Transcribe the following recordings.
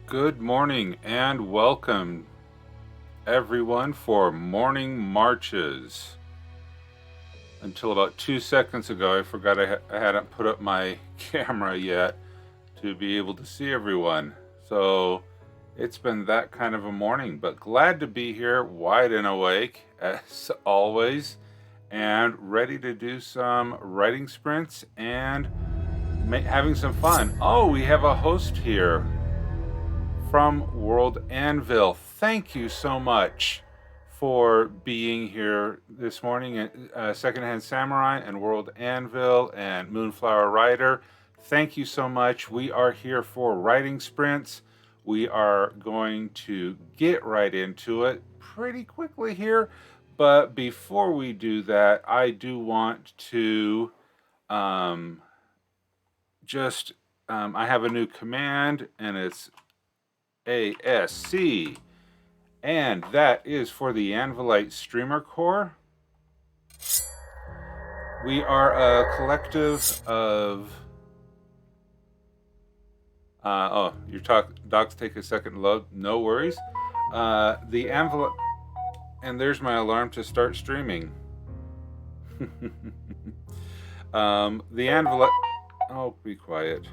Good morning and welcome everyone for morning marches. Until about 2 seconds ago, I forgot I hadn't put up my camera yet to be able to see everyone. So it's been that kind of a morning, but glad to be here, wide and awake as always, and ready to do some writing sprints and having some fun. Oh, we have a host here from World Anvil. Thank you so much for being here this morning. Secondhand Samurai and World Anvil and Moonflower Rider, thank you so much. We are here for writing sprints. We are going to get right into it pretty quickly here. But before we do that, I do want to I have a new command, and it's ASC, and that is for the Anvilite Streamer Core. We are a collective of your docs take a second to load, no worries. The Anvilite, and there's my alarm to start streaming. The Anvilite, oh, be quiet.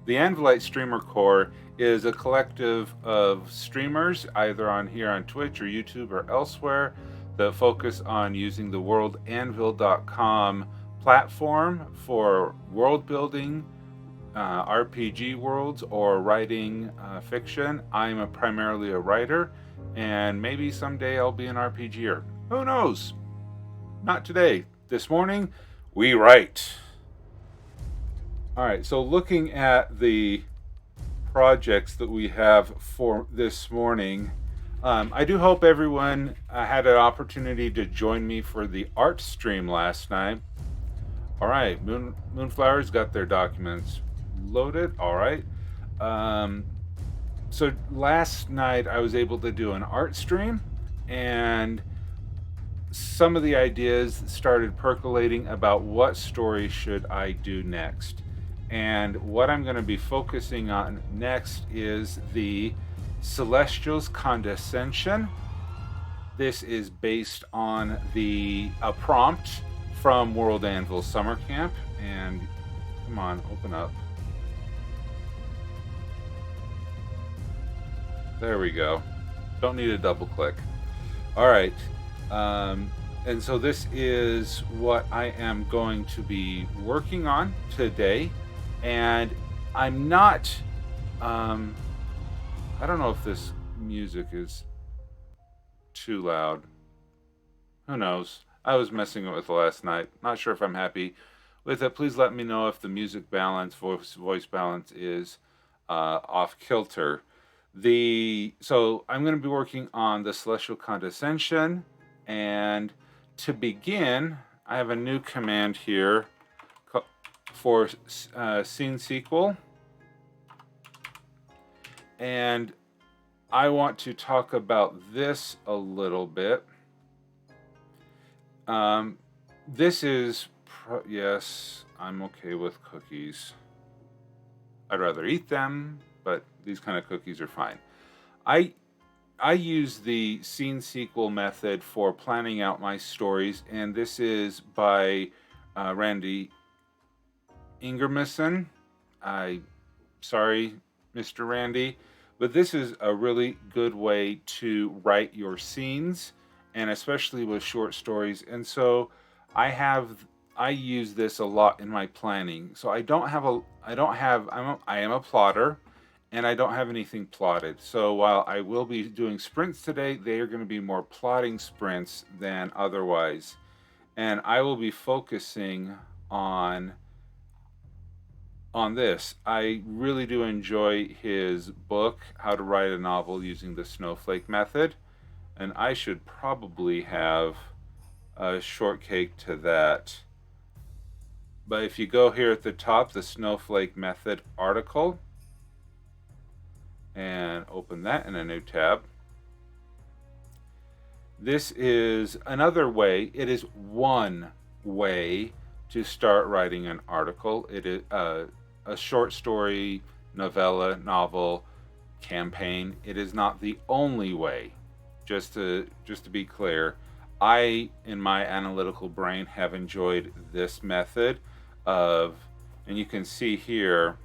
The Anvilite Streamer Core is a collective of streamers, either on here on Twitch or YouTube or elsewhere, that focus on using the worldanvil.com platform for world building, RPG worlds, or writing fiction. I'm primarily a writer, and maybe someday I'll be an RPGer. Who knows? Not today. This morning, we write. All right, so looking at the projects that we have for this morning, I do hope everyone had an opportunity to join me for the art stream last night. All right, Moonflower's got their documents loaded. All right. So last night I was able to do an art stream, and some of the ideas started percolating about what story should I do next. And what I'm going to be focusing on next is the Celestial's Condescension. This is based on a prompt from World Anvil Summer Camp. And come on, open up. There we go. Don't need a double click. All right. And so this is what I am going to be working on today. And I'm not, I don't know if this music is too loud. Who knows? I was messing with it last night. Not sure if I'm happy with it. Please let me know if the music balance, voice balance is off kilter. So I'm going to be working on the Celestial Condescension. And to begin, I have a new command here for scene sequel, and I want to talk about this a little bit. This is yes, I'm okay with cookies. I'd rather eat them, but these kind of cookies are fine. I use the scene sequel method for planning out my stories, and this is by Randy Ingermison. Sorry, Mr. Randy, but this is a really good way to write your scenes, and especially with short stories. And so I use this a lot in my planning. So I am a plotter, and I don't have anything plotted. So while I will be doing sprints today, they are going to be more plotting sprints than otherwise. And I will be focusing on this. I really do enjoy his book, How to Write a Novel Using the Snowflake Method. And I should probably have a shortcake to that. But if you go here at the top, the Snowflake Method article, and open that in a new tab. This is another way. It is one way to start writing an article. It is a short story, novella, novel, campaign. It is not the only way. Just to be clear, I, in my analytical brain, have enjoyed this method of, and you can see here,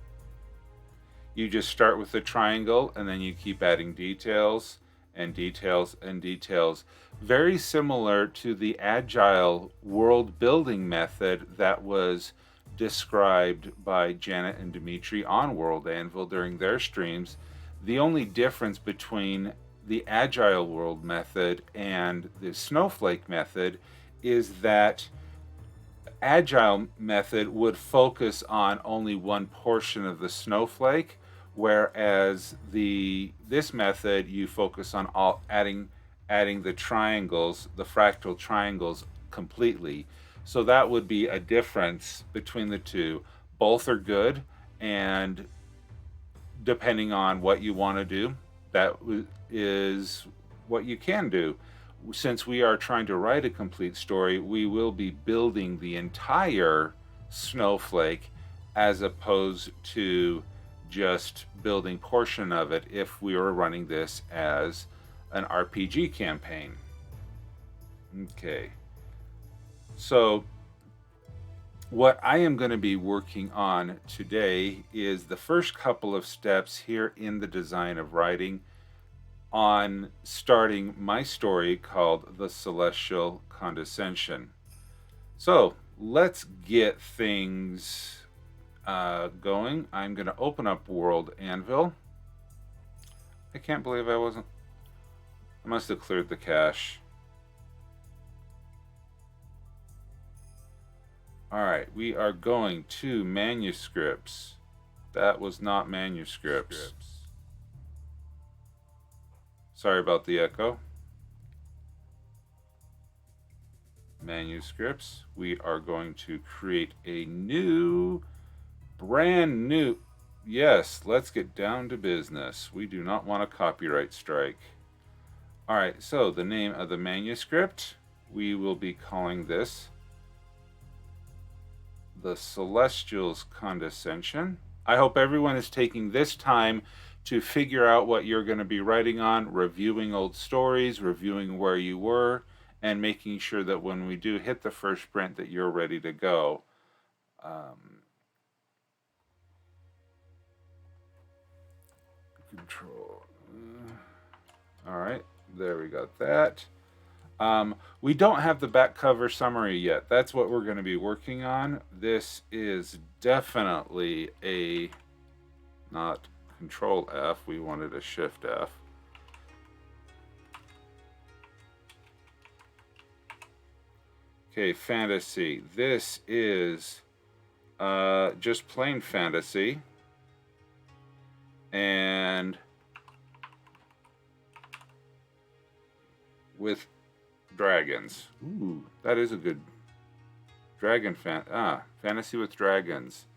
you just start with the triangle and then you keep adding details and details and details. Very similar to the agile world building method that was described by Janet and Dimitri on World Anvil during their streams. The only difference between the agile world method and the snowflake method is that agile method would focus on only one portion of the snowflake, whereas this method you focus on all adding the triangles, the fractal triangles completely. So that would be a difference between the two. Both are good, and depending on what you want to do, that is what you can do. Since we are trying to write a complete story, we will be building the entire snowflake as opposed to just building portion of it if we were running this as an RPG campaign. Okay. So what I am going to be working on today is the first couple of steps here in the design of writing on starting my story called The Celestial Condescension. So let's get things going. I'm going to open up World Anvil. I can't believe I must have cleared the cache. Alright, we are going to manuscripts. That was not manuscripts. Sorry about the echo. Manuscripts. We are going to create a brand new. Yes, let's get down to business. We do not want a copyright strike. Alright, so the name of the manuscript, we will be calling this The Celestial's Condescension. I hope everyone is taking this time to figure out what you're going to be writing on, reviewing old stories, reviewing where you were, and making sure that when we do hit the first sprint that you're ready to go. Control. All right, there we got that. We don't have the back cover summary yet. That's what we're going to be working on. This is definitely a, not Control F, we wanted a Shift F. Okay, fantasy. This is just plain fantasy. And with dragons. Ooh, that is a good dragon fantasy with dragons.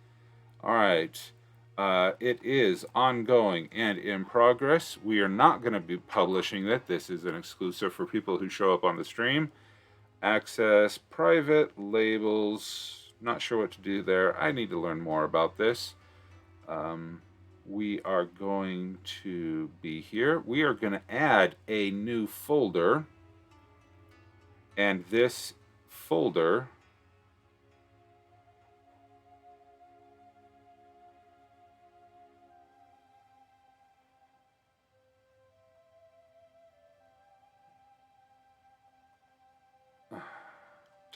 All right. It is ongoing and in progress. We are not going to be publishing it. This is an exclusive for people who show up on the stream. Access, private, labels. Not sure what to do there. I need to learn more about this. We are going to be here. We are going to add a new folder. And this folder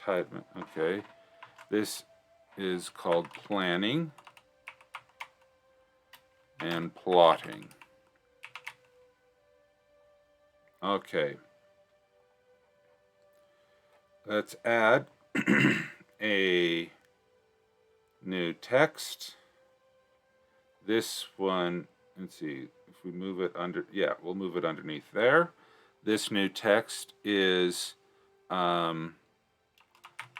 okay, this is called planning and plotting. Okay, let's add a new text. This one, let's see if we move it under, yeah, we'll move it underneath there. This new text is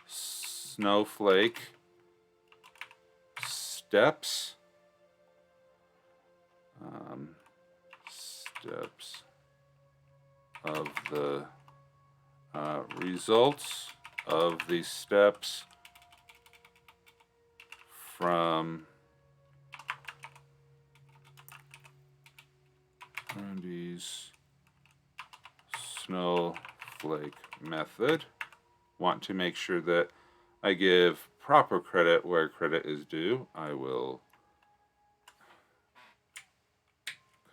snowflake steps. Steps of the results of the steps from Andy's snowflake method. Want to make sure that I give proper credit where credit is due. I will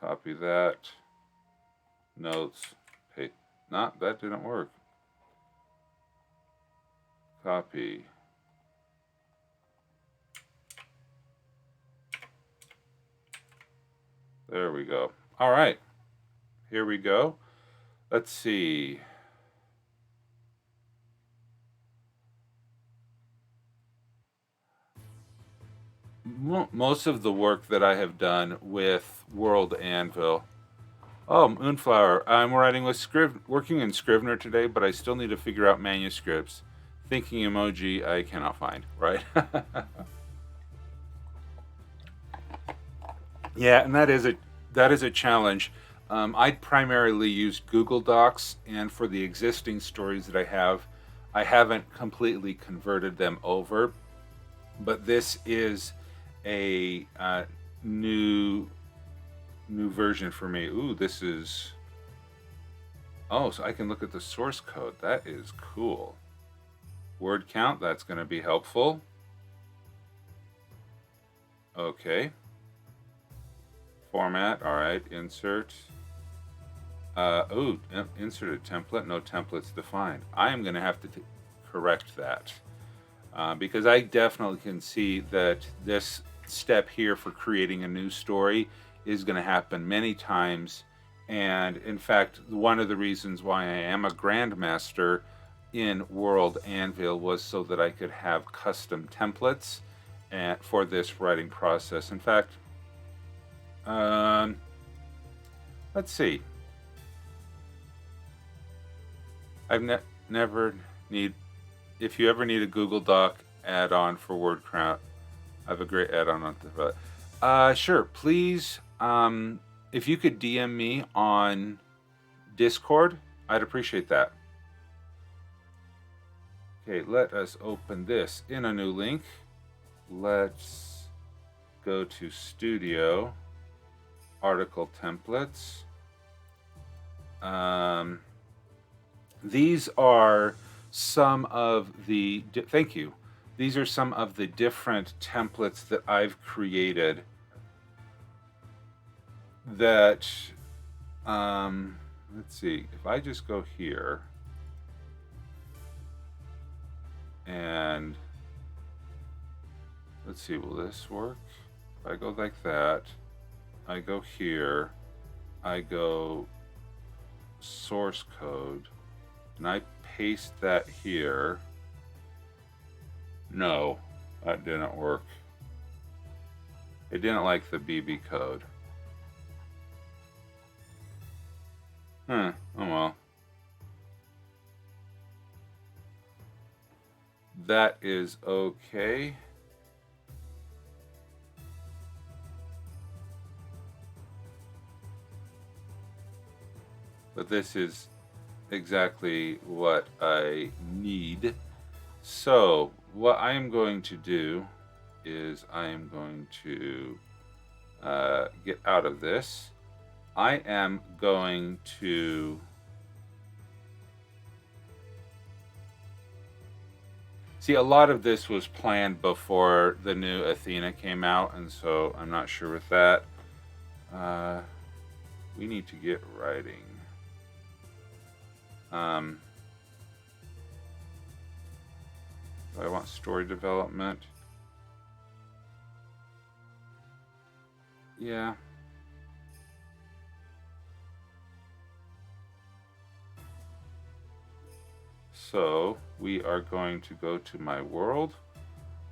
copy that. Notes. Paste. Not, that didn't work. Copy. There we go. All right. Here we go. Let's see. Most of the work that I have done with World Anvil. Oh, Moonflower. I'm writing with working in Scrivener today, but I still need to figure out manuscripts. Thinking emoji I cannot find, right? Yeah, and that is a challenge. I primarily use Google Docs, and for the existing stories that I haven't completely converted them over. But this is a new version for me. Ooh, this is... Oh, so I can look at the source code. That is cool. Word count, that's going to be helpful. Okay. Format, all right. Insert. Insert a template. No templates defined. I am going to have to correct that. Because I definitely can see that this step here for creating a new story is going to happen many times. And in fact, one of the reasons why I am a grandmaster in World Anvil was so that I could have custom templates for this writing process. In fact, let's see. I've never need... If you ever need a Google Doc add-on for WordCraft, I have a great add-on on that. Sure, please, if you could DM me on Discord, I'd appreciate that. Okay, let us open this in a new link. Let's go to Studio, Article Templates. These are some of the... Thank you. These are some of the different templates that I've created that... let's see. If I just go here... And let's see, will this work? If I go like that, I go here, I go source code, and I paste that here. No, that didn't work. It didn't like the BB code. Oh well. That is okay. But this is exactly what I need. So what I am going to do is I am going to get out of this. I am going to... See, a lot of this was planned before the new Athena came out, and so I'm not sure with that. We need to get writing. Do I want story development? Yeah. So we are going to go to my world.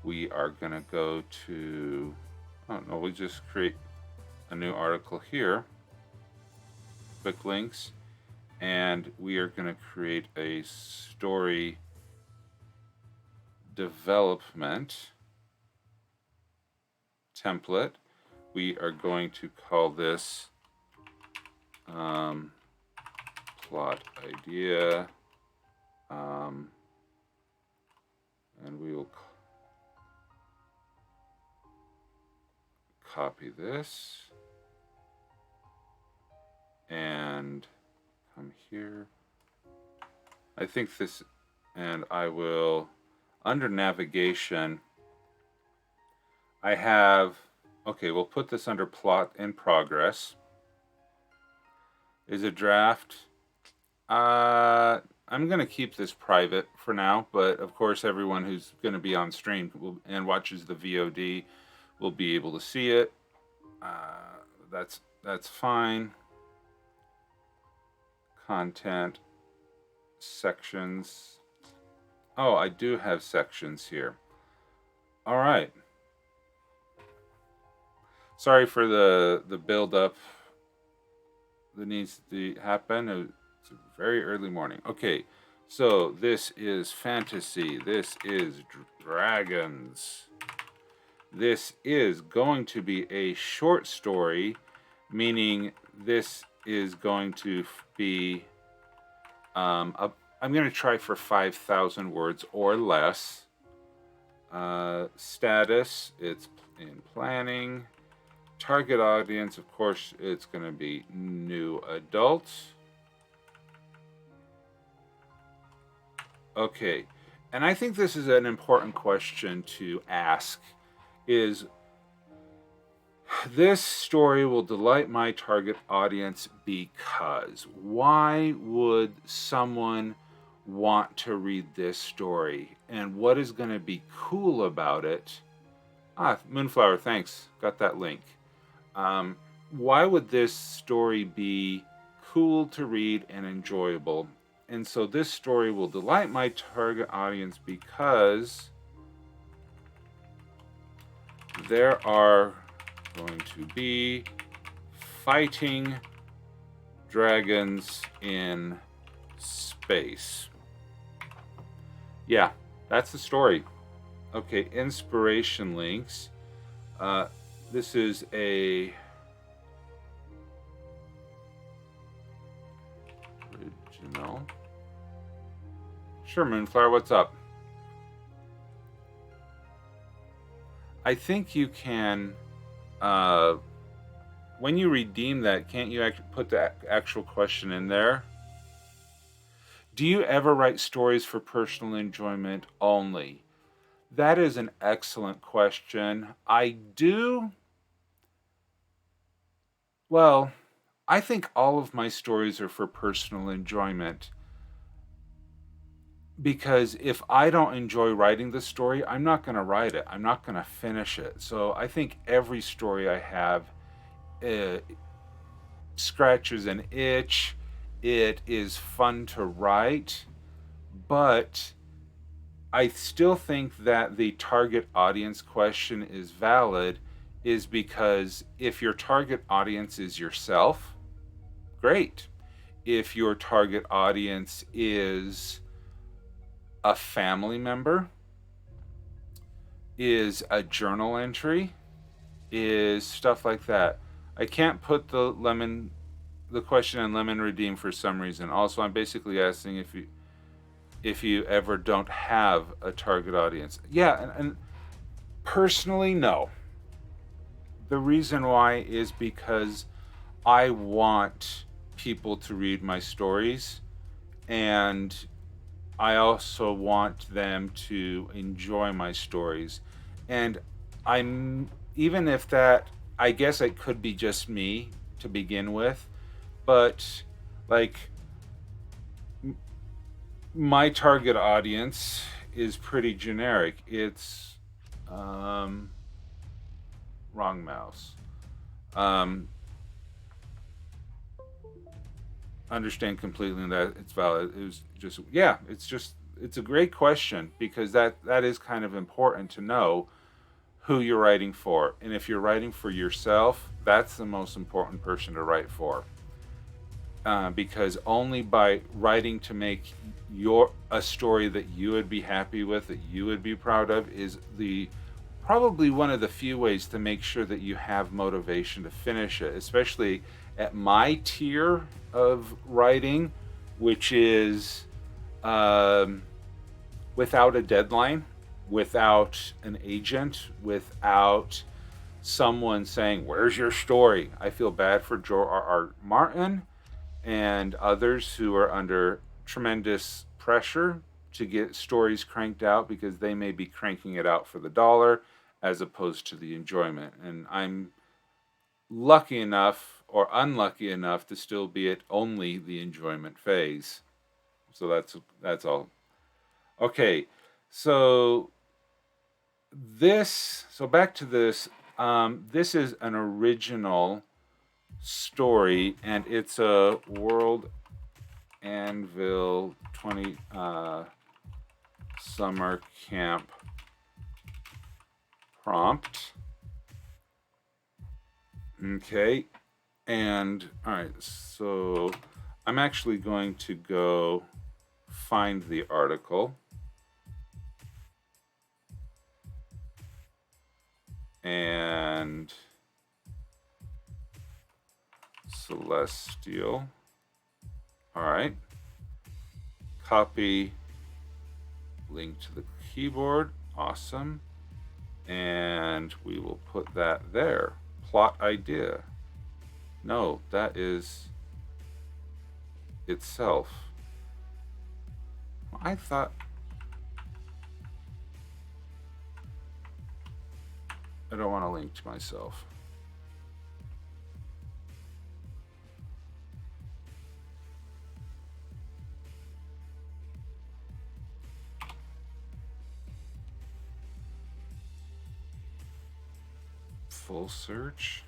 We are going to go to... Oh, no, we just create a new article here. Quick links. And we are going to create a story development template. We are going to call this plot idea And we will copy this and come here. I think this, and I will, under navigation, I have, okay, we'll put this under plot in progress. Is a draft. I'm going to keep this private for now, but of course everyone who's going to be on stream and watches the VOD will be able to see it. That's fine. Content, sections. Oh, I do have sections here. All right. Sorry for the build up that needs to happen. It's a very early morning. Okay, so this is fantasy. This is dragons. This is going to be a short story, meaning this is going to be I'm going to try for 5,000 words or less. Status, it's in planning. Target audience, of course, it's going to be new adults. Okay, and I think this is an important question to ask, is this story will delight my target audience because why would someone want to read this story? And what is going to be cool about it? Moonflower, thanks. Got that link. Why would this story be cool to read and enjoyable? And so this story will delight my target audience because there are going to be fighting dragons in space. Yeah, that's the story. Okay, inspiration links. This is a original. Sure, Moonflower, what's up? I think you can, when you redeem that, can't you actually put the actual question in there? Do you ever write stories for personal enjoyment only? That is an excellent question. I do. Well, I think all of my stories are for personal enjoyment. Because if I don't enjoy writing the story, I'm not going to write it. I'm not going to finish it. So I think every story I have scratches an itch. It is fun to write. But I still think that the target audience question is valid, is because if your target audience is yourself, great. If your target audience is a family member, is a journal entry, is stuff like that. I can't put the question in lemon redeem for some reason. Also, I'm basically asking if you ever don't have a target audience. Yeah, and personally, no. The reason why is because I want people to read my stories, and I also want them to enjoy my stories. And even if that, I guess it could be just me to begin with, but like my target audience is pretty generic. It's wrong mouse. Understand completely that it's valid. It was just, yeah, it's a great question, because that is kind of important to know who you're writing for. And if you're writing for yourself, that's the most important person to write for. Because only by writing to make a story that you would be happy with, that you would be proud of, is probably one of the few ways to make sure that you have motivation to finish it, especially at my tier of writing, which is without a deadline. without an agent, without someone saying, "Where's your story?" I feel bad for George R.R. Martin and others who are under tremendous pressure to get stories cranked out because they may be cranking it out for the dollar as opposed to the enjoyment. And I'm lucky enough or unlucky enough to still be at only the enjoyment phase. So that's all. Okay, so back to this. This is an original story, and it's a World Anvil 20 summer camp prompt. Okay, and all right, so I'm actually going to go find the article. And Celestial. All right. Copy link to the keyboard. Awesome. And we will put that there. Plot idea. No, that is itself. I thought I don't want to link to myself. Full search.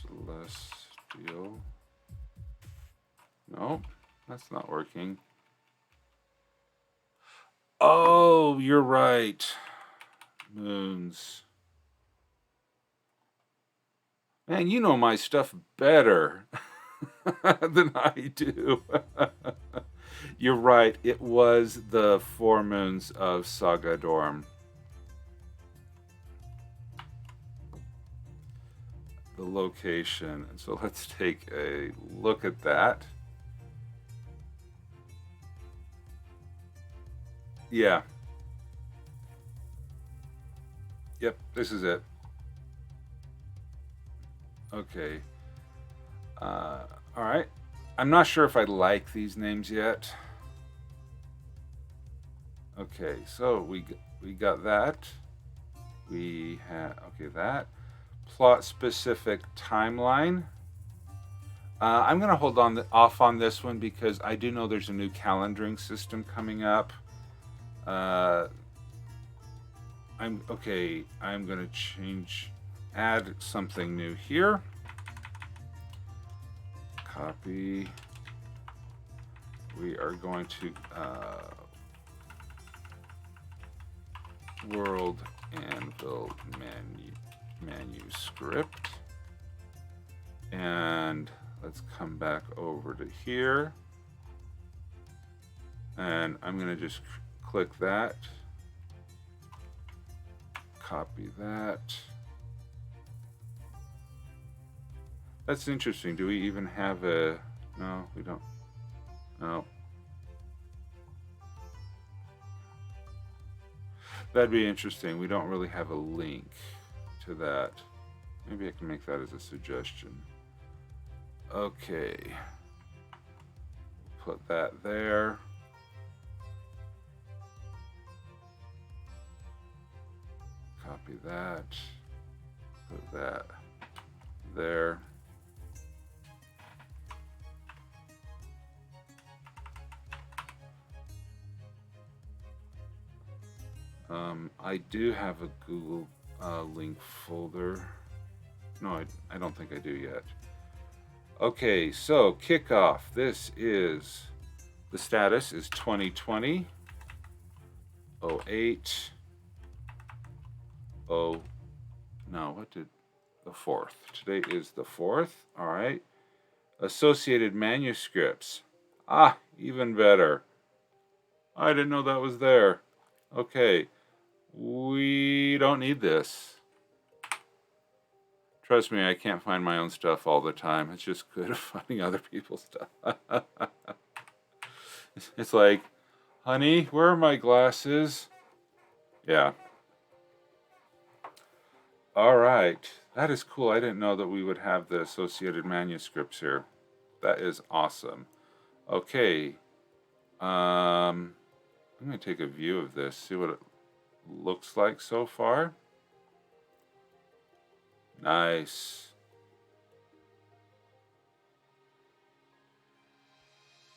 Celestial. No, that's not working. Oh, you're right. Moons. Man, you know my stuff better than I do. You're right. It was the 4 moons of Saga Dorm. The location. And so let's take a look at that. Yeah. Yep, this is it. Okay. All right. I'm not sure if I like these names yet. Okay, so we got that. We had that plot specific timeline. I'm gonna hold off on this one because I do know there's a new calendaring system coming up. I'm gonna add something new here. Copy. We are going to World Anvil manuscript, and let's come back over to here, and I'm gonna just click that, copy that. That's interesting. Do we even have a... No, we don't. No. That'd be interesting. We don't really have a link to that. Maybe I can make that as a suggestion. Okay. Put that there. Copy that. Put that there. I do have a Google link folder. No, I don't think I do yet. Okay, so kickoff. This is, the status is 2020 08 oh no, what did the 4th? Today is the 4th. All right. Associated manuscripts. Ah, even better. I didn't know that was there. Okay. We don't need this. Trust me, I can't find my own stuff all the time. It's just good at finding other people's stuff. It's like, honey, where are my glasses? Yeah. All right. That is cool. I didn't know that we would have the associated manuscripts here. That is awesome. Okay. I'm going to take a view of this, see what it looks like so far. Nice.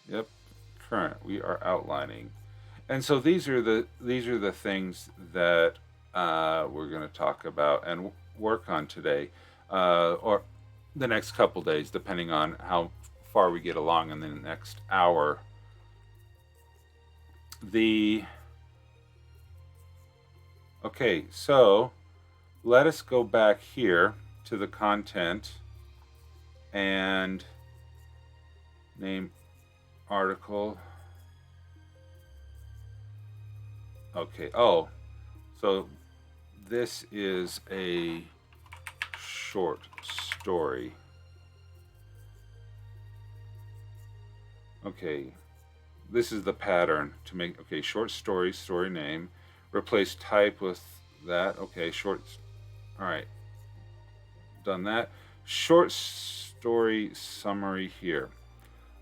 Yep. Current. We are outlining. And so these are the things that we're going to talk about and work on today, or the next couple days, depending on how far we get along in the next hour. Okay, so let us go back here to the content and name article. Okay. Oh, so this is a short story. Okay, this is the pattern to make. Okay, short story, story name, replace type with that. Okay, short. All right, done that. Short story summary here.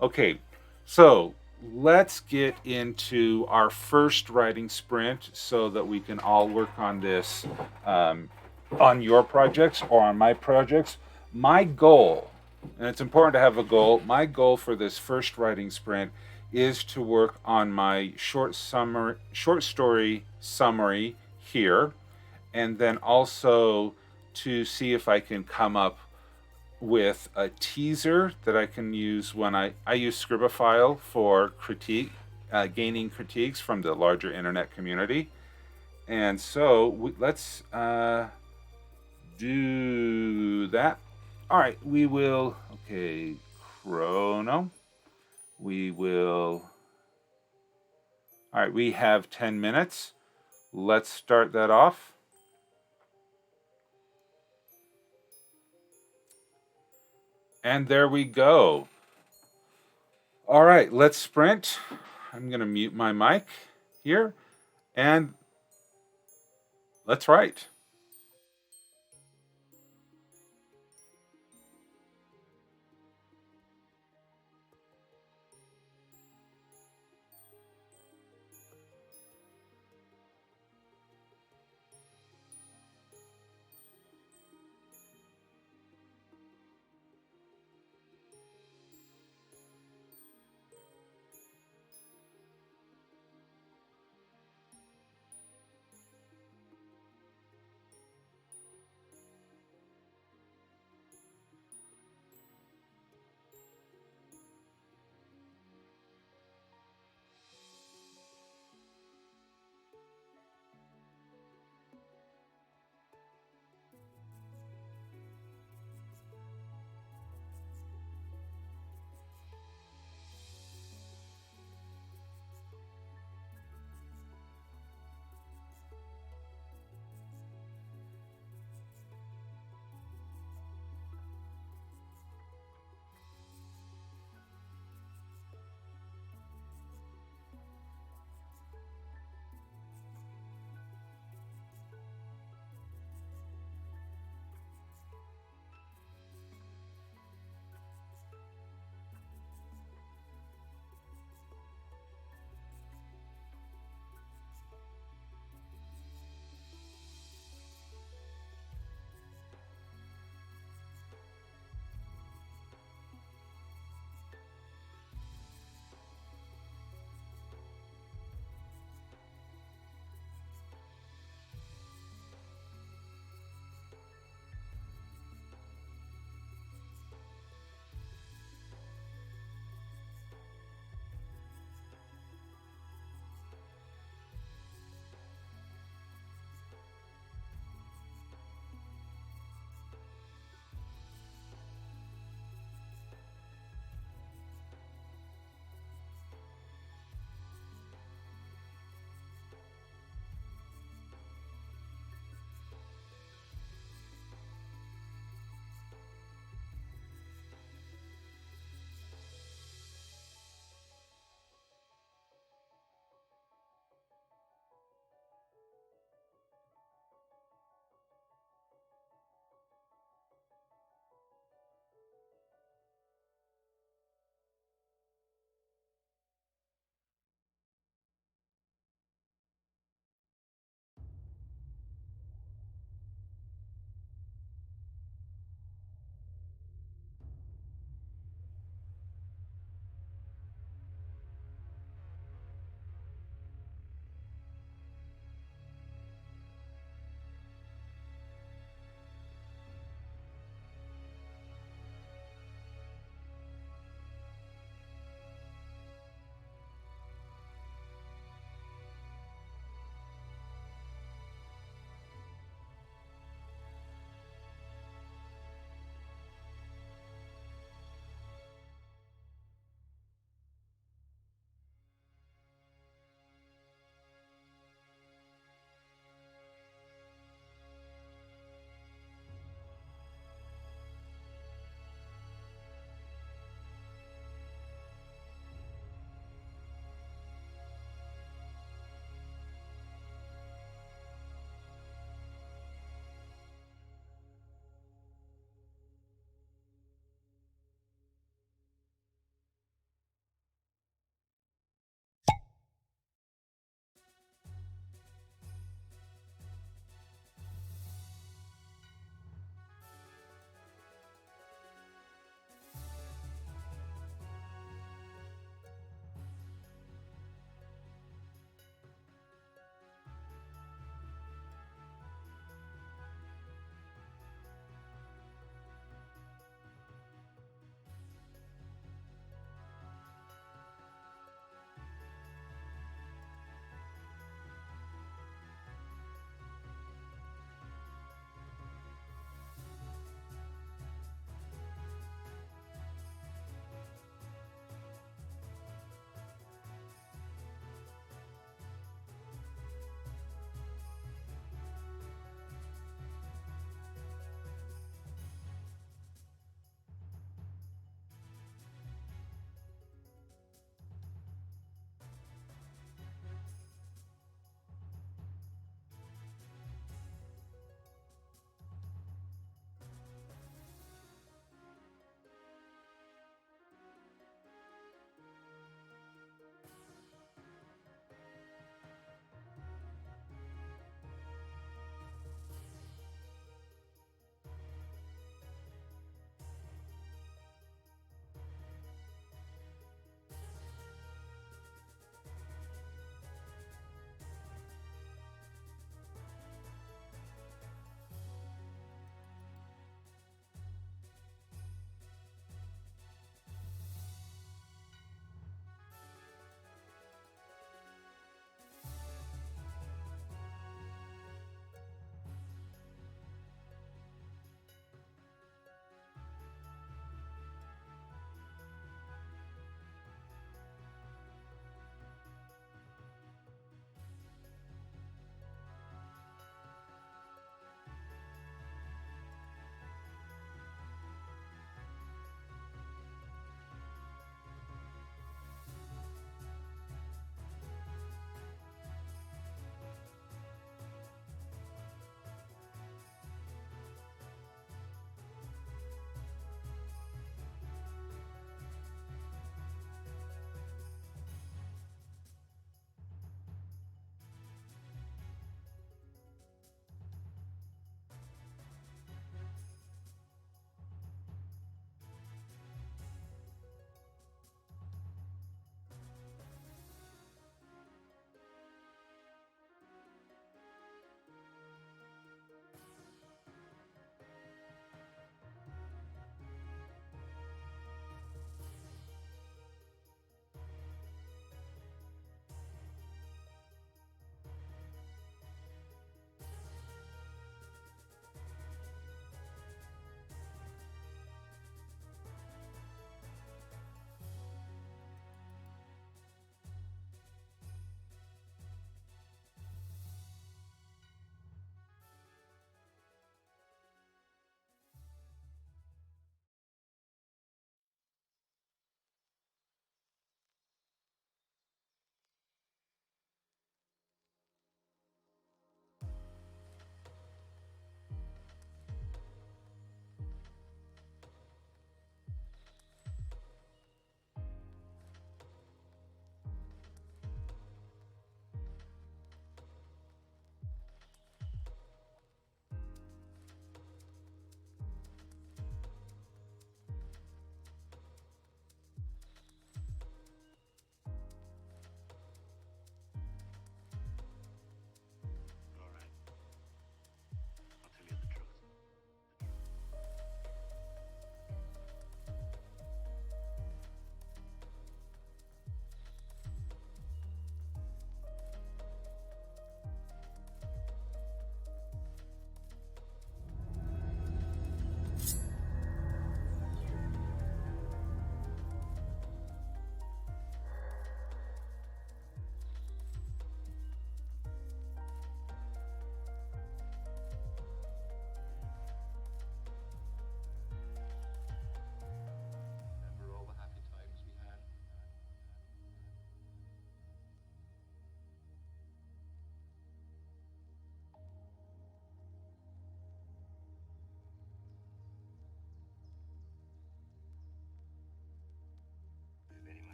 Okay, so let's get into our first writing sprint so that we can all work on this on your projects or on my projects. My goal, and it's important to have a goal, my goal for this first writing sprint is to work on my short story summary here, and then also to see if I can come up with a teaser that I can use when I use Scribophile for gaining critiques from the larger internet community. And so let's do that. All right, we will, okay, chrono. We will, all right, we have 10 minutes. Let's start that off. And there we go. All right, let's sprint. I'm going to mute my mic here and let's write.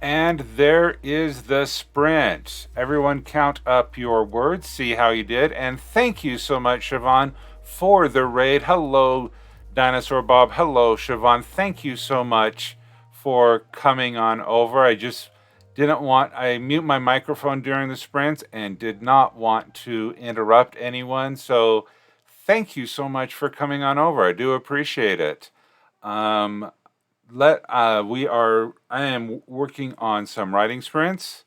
And there is the sprint. Everyone count up your words, see how you did. And thank you so much, Siobhan, for the raid. Hello, Dinosaur Bob. Hello, Siobhan. Thank you so much for coming on over. I just didn't want, I mute my microphone during the sprints and did not want to interrupt anyone. So thank you so much for coming on over. I do appreciate it. I am working on some writing sprints.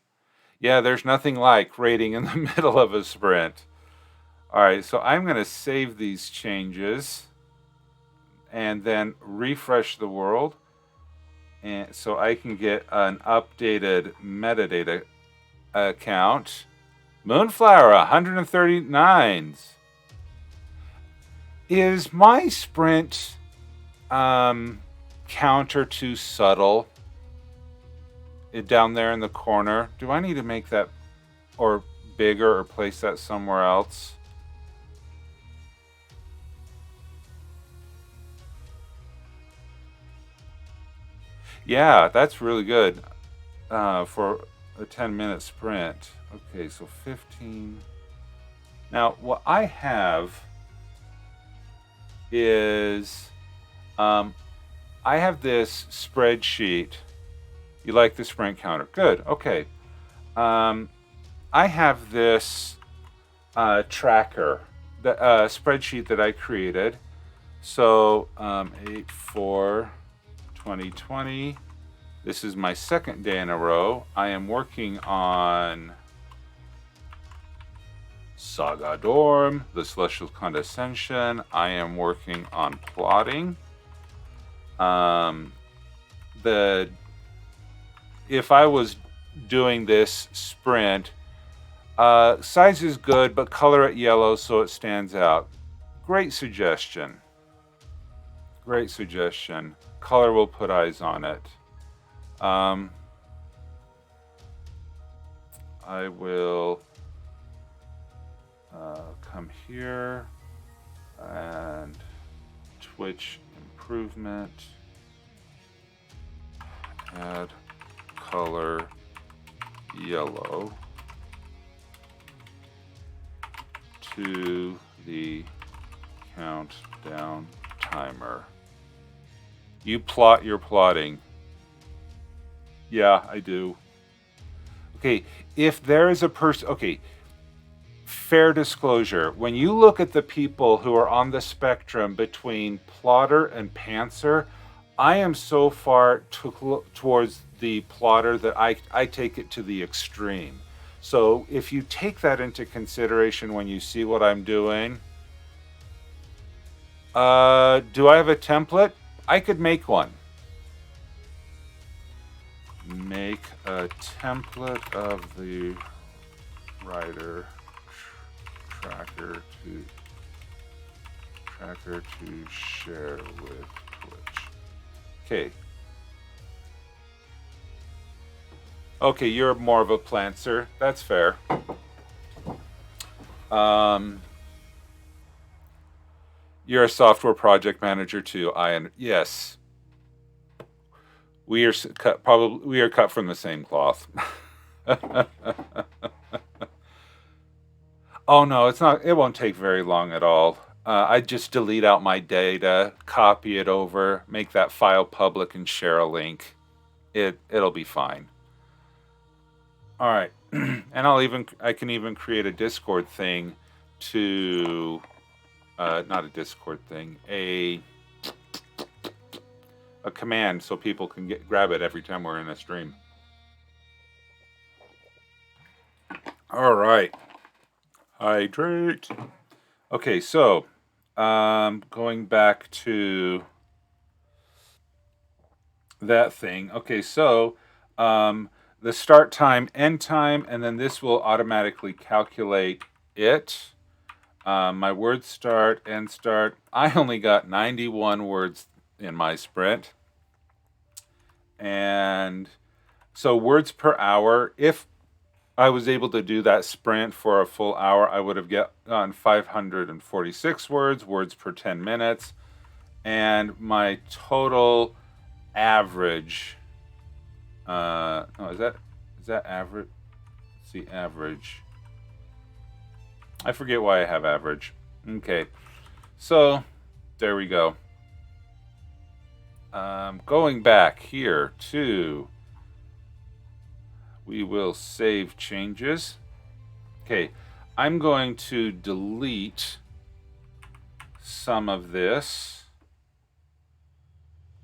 Yeah, there's nothing like raiding in the middle of a sprint. All right, so I'm going to save these changes and then refresh the world, and so I can get an updated metadata account. Moonflower 139s. Is my sprint counter too subtle down there in the corner? Do I need to make that or bigger or place that somewhere else? Yeah, that's really good for a 10-minute sprint. Okay, so 15. Now, what I have is I have this spreadsheet. You like the sprint counter? Good. Okay. I have this tracker, the spreadsheet that I created. So 8/4/2020. This is my second day in a row. I am working on Saga Dorm, the Celestial Condescension. I am working on plotting. If I was doing this sprint, size is good, but color it yellow so it stands out. Great suggestion. Great suggestion. Color will put eyes on it. I will come here and Twitch improvement, add color yellow to the countdown timer. You plot your plotting. Yeah, I do. Okay, if there is a person, okay, fair disclosure, when you look at the people who are on the spectrum between plotter and pantser, I am so far towards the plotter that I take it to the extreme. So if you take that into consideration when you see what I'm doing, do I have a template? I could make one. Make a template of the writer tracker to share with Twitch. Okay. Okay, you're more of a plantser. That's fair. You're a software project manager too. Yes. We are cut from the same cloth. Oh no, it's not. It won't take very long at all. I just delete out my data, copy it over, make that file public, and share a link. It'll be fine. All right, and I can even create a Discord thing to, not a Discord thing, a command so people can grab it every time we're in a stream. All right. Hydrate. Okay, so going back to that thing. Okay, so the start time, end time, and then this will automatically calculate it. My word start, end start. I only got 91 words in my sprint. And so words per hour, if I was able to do that sprint for a full hour, I would have gotten 546 words per 10 minutes. And my total average No, is that average? Let's see, average. I forget why I have average. Okay, so there we go. Going back here to, we will save changes. Okay, I'm going to delete some of this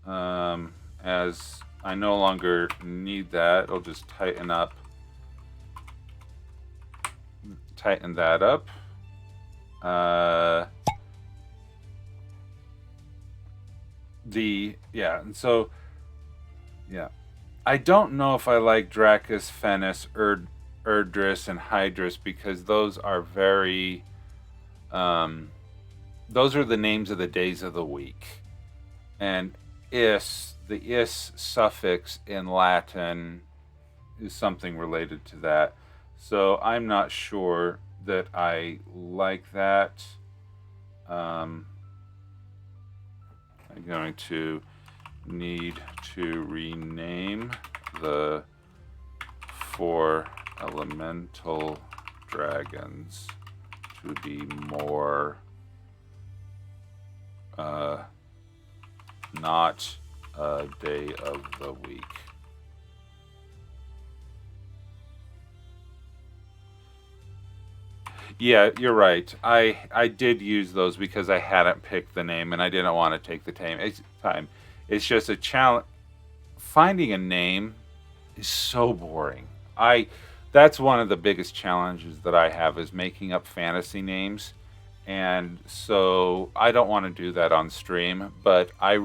as I no longer need that. I'll just tighten that up. And so, yeah. I don't know if I like Dracus, Fennis, Erdris, and Hydrus because those are very, those are the names of the days of the week. And the is suffix in Latin is something related to that. So I'm not sure that I like that. I'm going to need to rename the 4 elemental dragons to be more not a day of the week. Yeah, you're right. I did use those because I hadn't picked the name and I didn't want to take the time. It's just a challenge. Finding a name is so boring. That's one of the biggest challenges that I have is making up fantasy names. And so I don't want to do that on stream, but I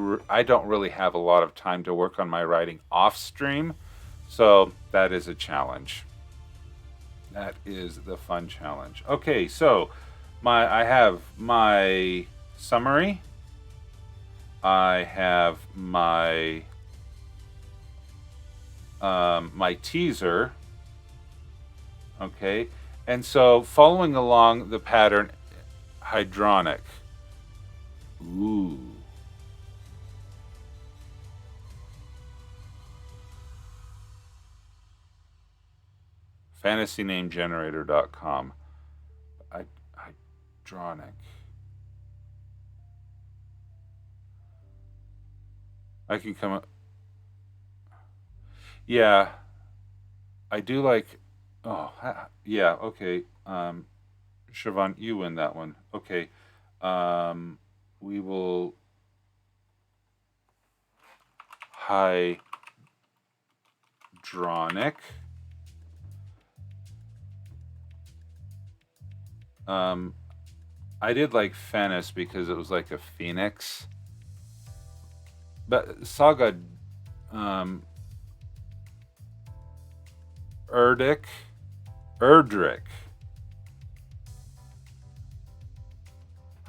don't really have a lot of time to work on my writing off stream. So that is a challenge. That is the fun challenge. Okay, so I have my summary. I have my my teaser. Okay, and so following along the pattern, hydronic. Ooh. FantasyNameGenerator.com. Hydronic. I can come up. Yeah, I do like. Oh, yeah. Okay. Siobhan, you win that one. Okay. We will. Hydronic. I did like Fennis because it was like a phoenix. But Saga, Erdrick,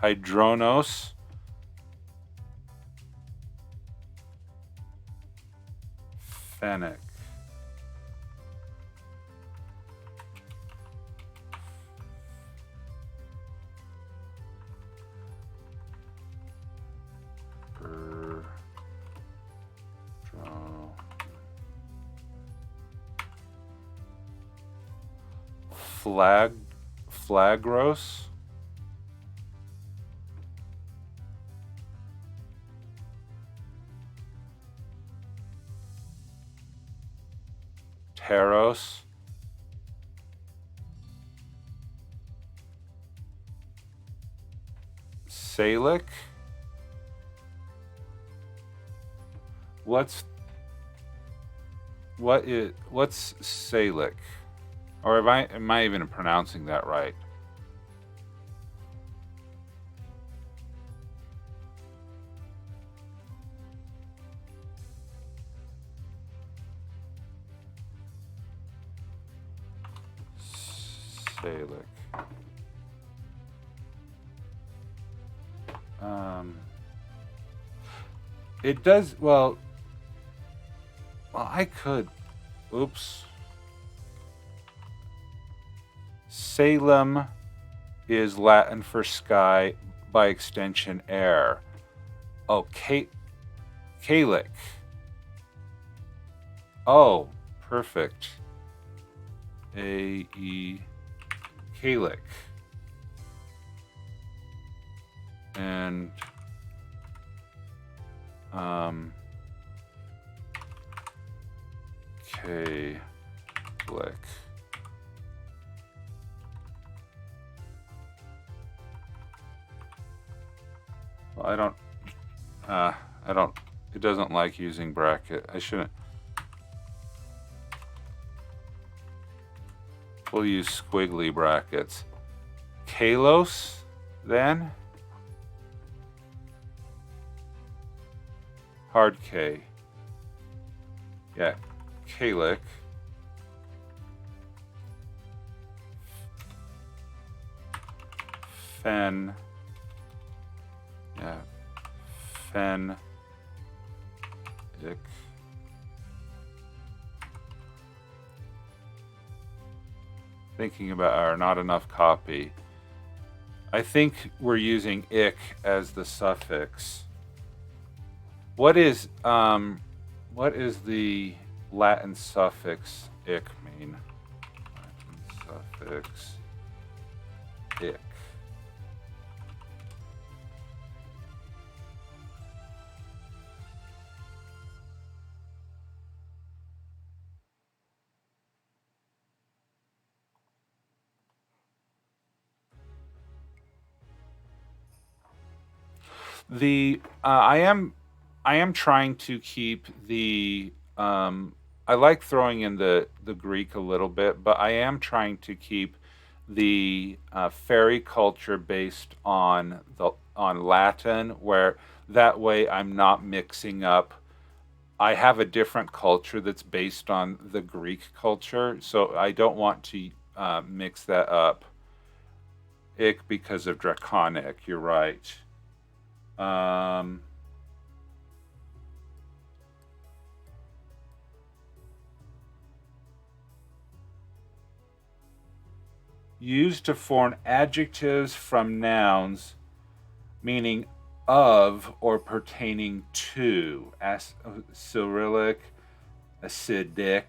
Hydronos, Fennec. Flagros, Taros, Salic. What's Salic? Or am I even pronouncing that right? Salic. It does well. I could. Oops. Salem is Latin for sky, by extension air. Oh, Calic. Oh, perfect. A-E, Kalik. And K-Lick. Well, I don't, it doesn't like using bracket. I shouldn't. We'll use squiggly brackets. Kalos, then? Hard K. Yeah, Kalik. Fen. Yeah, Fen. Ick. Thinking about our not enough copy. I think we're using ick as the suffix. What is the Latin suffix ick mean? Latin suffix ick. I am trying to keep the I like throwing in the Greek a little bit, but I am trying to keep the fairy culture based on Latin, where that way I'm not mixing up. I have a different culture that's based on the Greek culture, so I don't want to mix that up. Ick because of draconic. You're right. Um, Used to form adjectives from nouns meaning of or pertaining to. Cyrillic, acidic.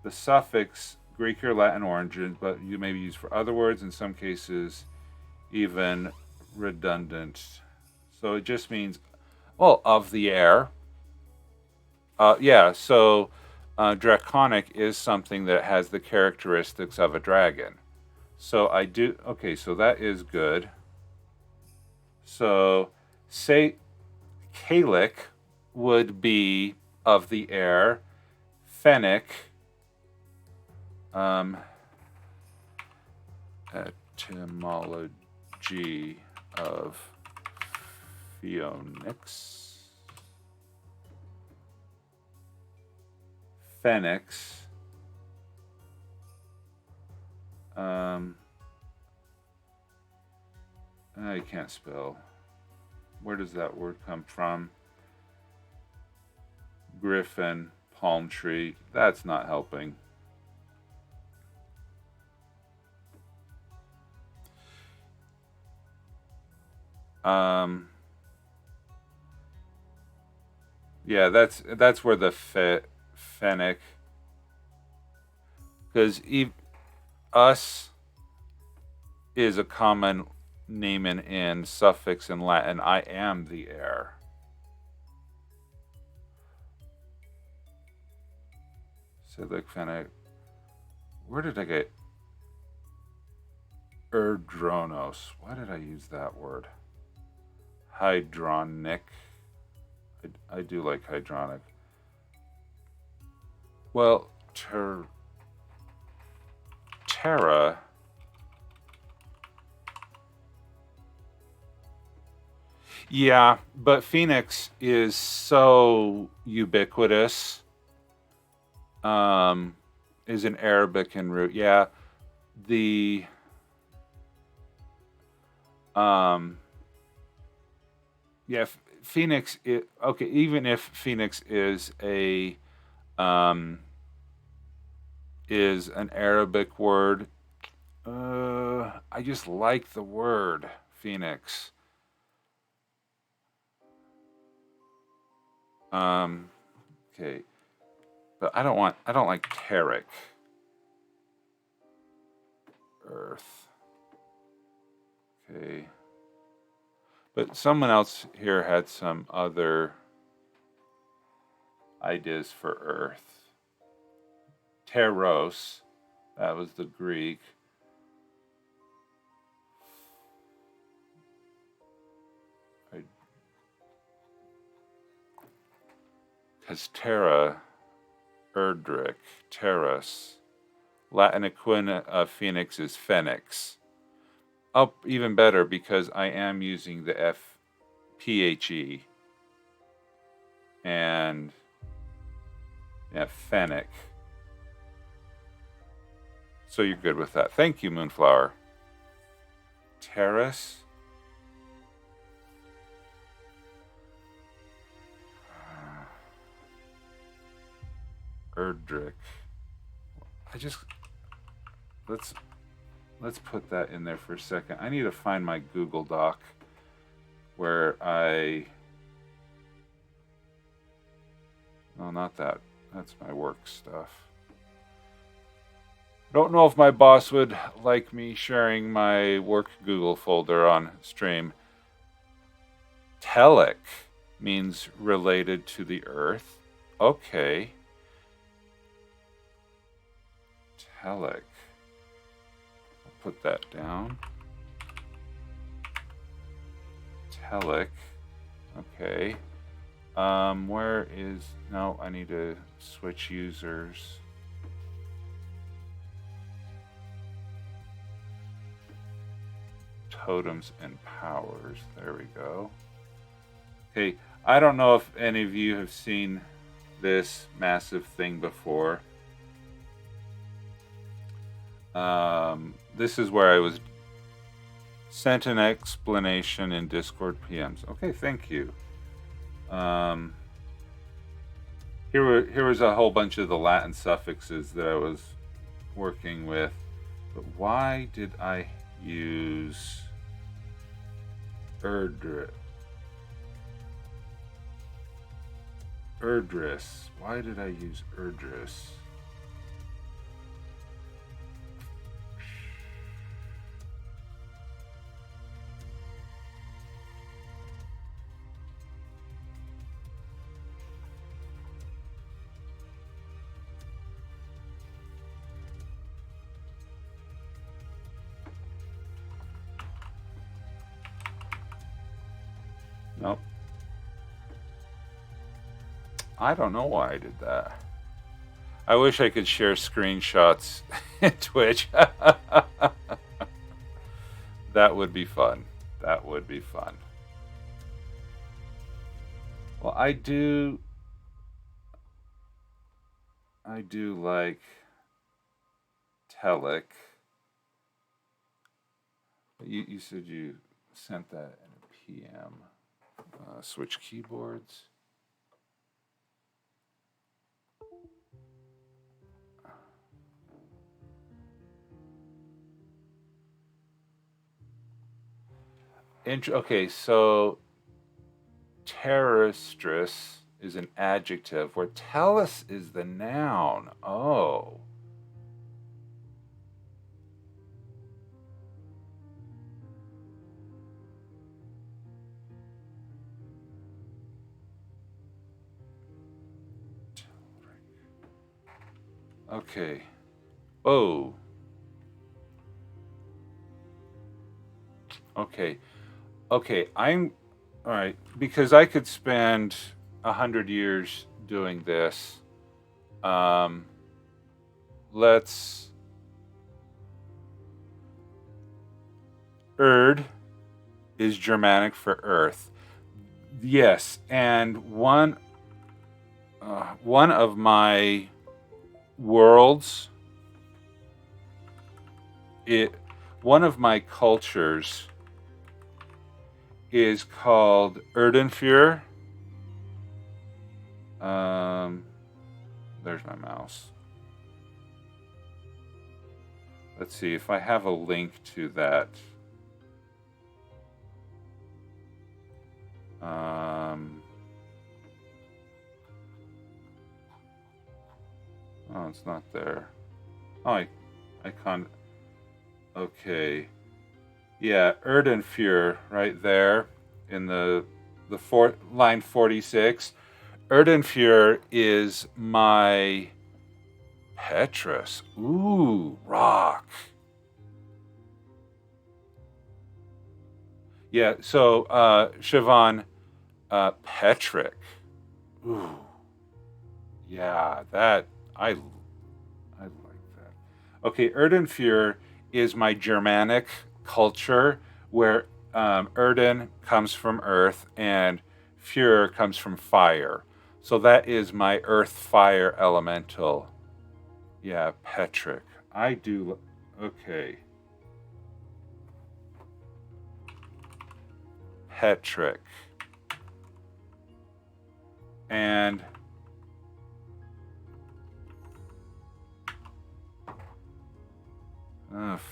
The suffix Greek or Latin origin, but you may be used for other words, in some cases even redundant. So it just means, well, of the air. Yeah, so draconic is something that has the characteristics of a dragon. So I do, okay, so that is good. So say Kalik would be of the air, Fennec, etymology of Phoenix. Phoenix. I can't spell. Where does that word come from? Griffin, palm tree. That's not helping. Yeah, that's where the Fennec, because us is a common name in suffix in Latin. I am the air. Cyclic Fennec. Where did I get Erdronos? Why did I use that word? Hydronic. I do like hydronic. Well, Terra. Yeah, but Phoenix is so ubiquitous. Is an Arabic in root. Yeah, the yeah, Phoenix. Okay, even if Phoenix is is an Arabic word, I just like the word Phoenix. Okay. But I don't like Tarek. Earth. Okay. But someone else here had some other ideas for Earth. Teros, that was the Greek. Because Terra, Erdrick, Terras. Latin equivalent of Phoenix is Phoenix. Oh, even better because I am using the PHE. And yeah, Fennec. So you're good with that. Thank you, Moonflower. Terrace. Erdrick. Let's put that in there for a second. I need to find my Google Doc where no, not that. That's my work stuff. Don't know if my boss would like me sharing my work Google folder on stream. Telic means related to the Earth. Okay. Telic. I'll put that down. Telic. Okay. Where is... No, I need to switch users. Totems and powers. There we go. Okay, I don't know if any of you have seen this massive thing before. This is where I was sent an explanation in Discord PMs. Okay, thank you. Here was a whole bunch of the Latin suffixes that I was working with. But why did I use Erdris? Why did I use Erdris? Nope. I don't know why I did that. I wish I could share screenshots in Twitch. That would be fun. That would be fun. Well, I do like Telic. You said you sent that in a PM. Switch keyboards. Okay, so terrestrus is an adjective where tellus is the noun. Oh. Okay. Oh. Okay. Okay, all right, because I could spend 100 years doing this. Let's... Erd is Germanic for earth. Yes, and one of my worlds, one of my cultures is called Erdenfjord. There's my mouse. Let's see if I have a link to that. No, it's not there. Oh, icon. Okay. Yeah, Erdenführer right there in the line 46. Erdenführer is my Petrus. Ooh, rock. Yeah, so Siobhan, Petrick. Ooh. Yeah, that I like that. Okay, Erdenführer is my Germanic culture where Erden comes from earth and Führer comes from fire. So that is my earth fire elemental. Yeah, Petrick. I do. Okay. Petrick. And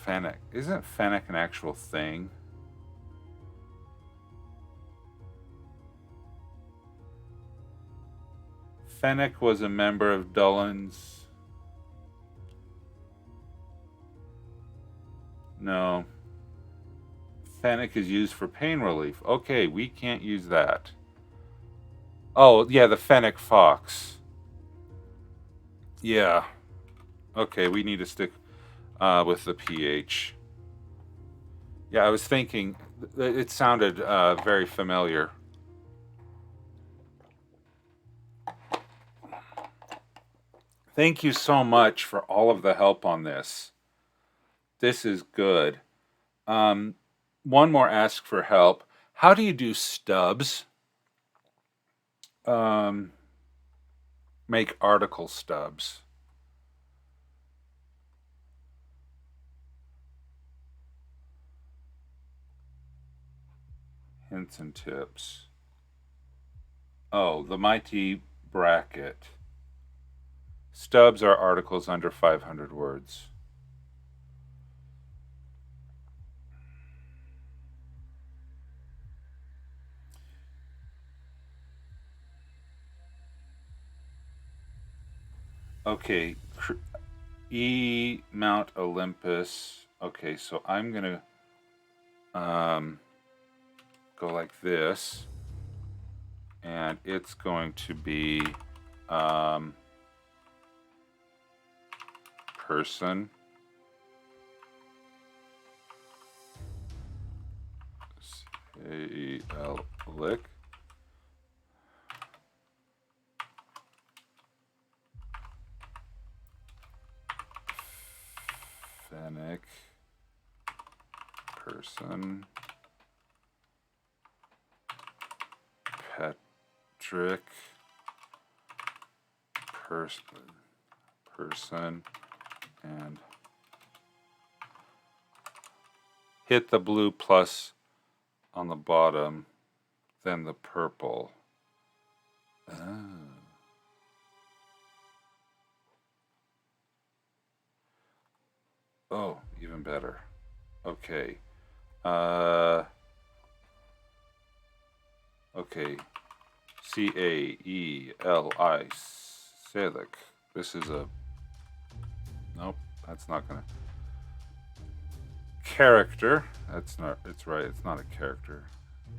Fennec. Isn't Fennec an actual thing? Fennec was a member of Dullin's. No. Fennec is used for pain relief. Okay, we can't use that. Oh, yeah, the Fennec Fox. Yeah. Okay, we need to stick with the PH. Yeah, I was thinking, it sounded very familiar. Thank you so much for all of the help on this. This is good. One more ask for help. How do you do stubs? Make article stubs. Hints and tips. Oh, the mighty bracket. Stubs are articles under 500 words. Okay, Mount Olympus. Okay, so I'm gonna go like this, and it's going to be person. Lick. Fennec. Person. Petrick. Person. And hit the blue plus on the bottom, then the purple. Oh, even better. Okay. Okay. Caeli. Selic. This is a. Nope, that's not gonna. Character. That's not. It's right. It's not a character.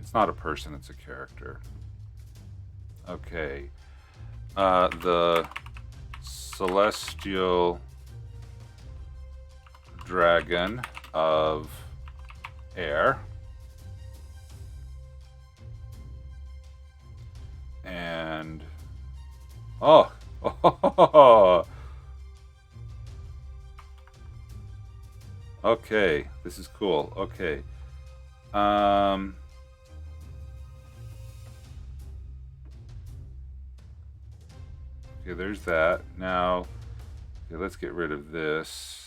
It's not a person. It's a character. Okay. The celestial dragon of air. And oh, okay, this is cool. Okay, okay, there's that. Now, okay, let's get rid of this.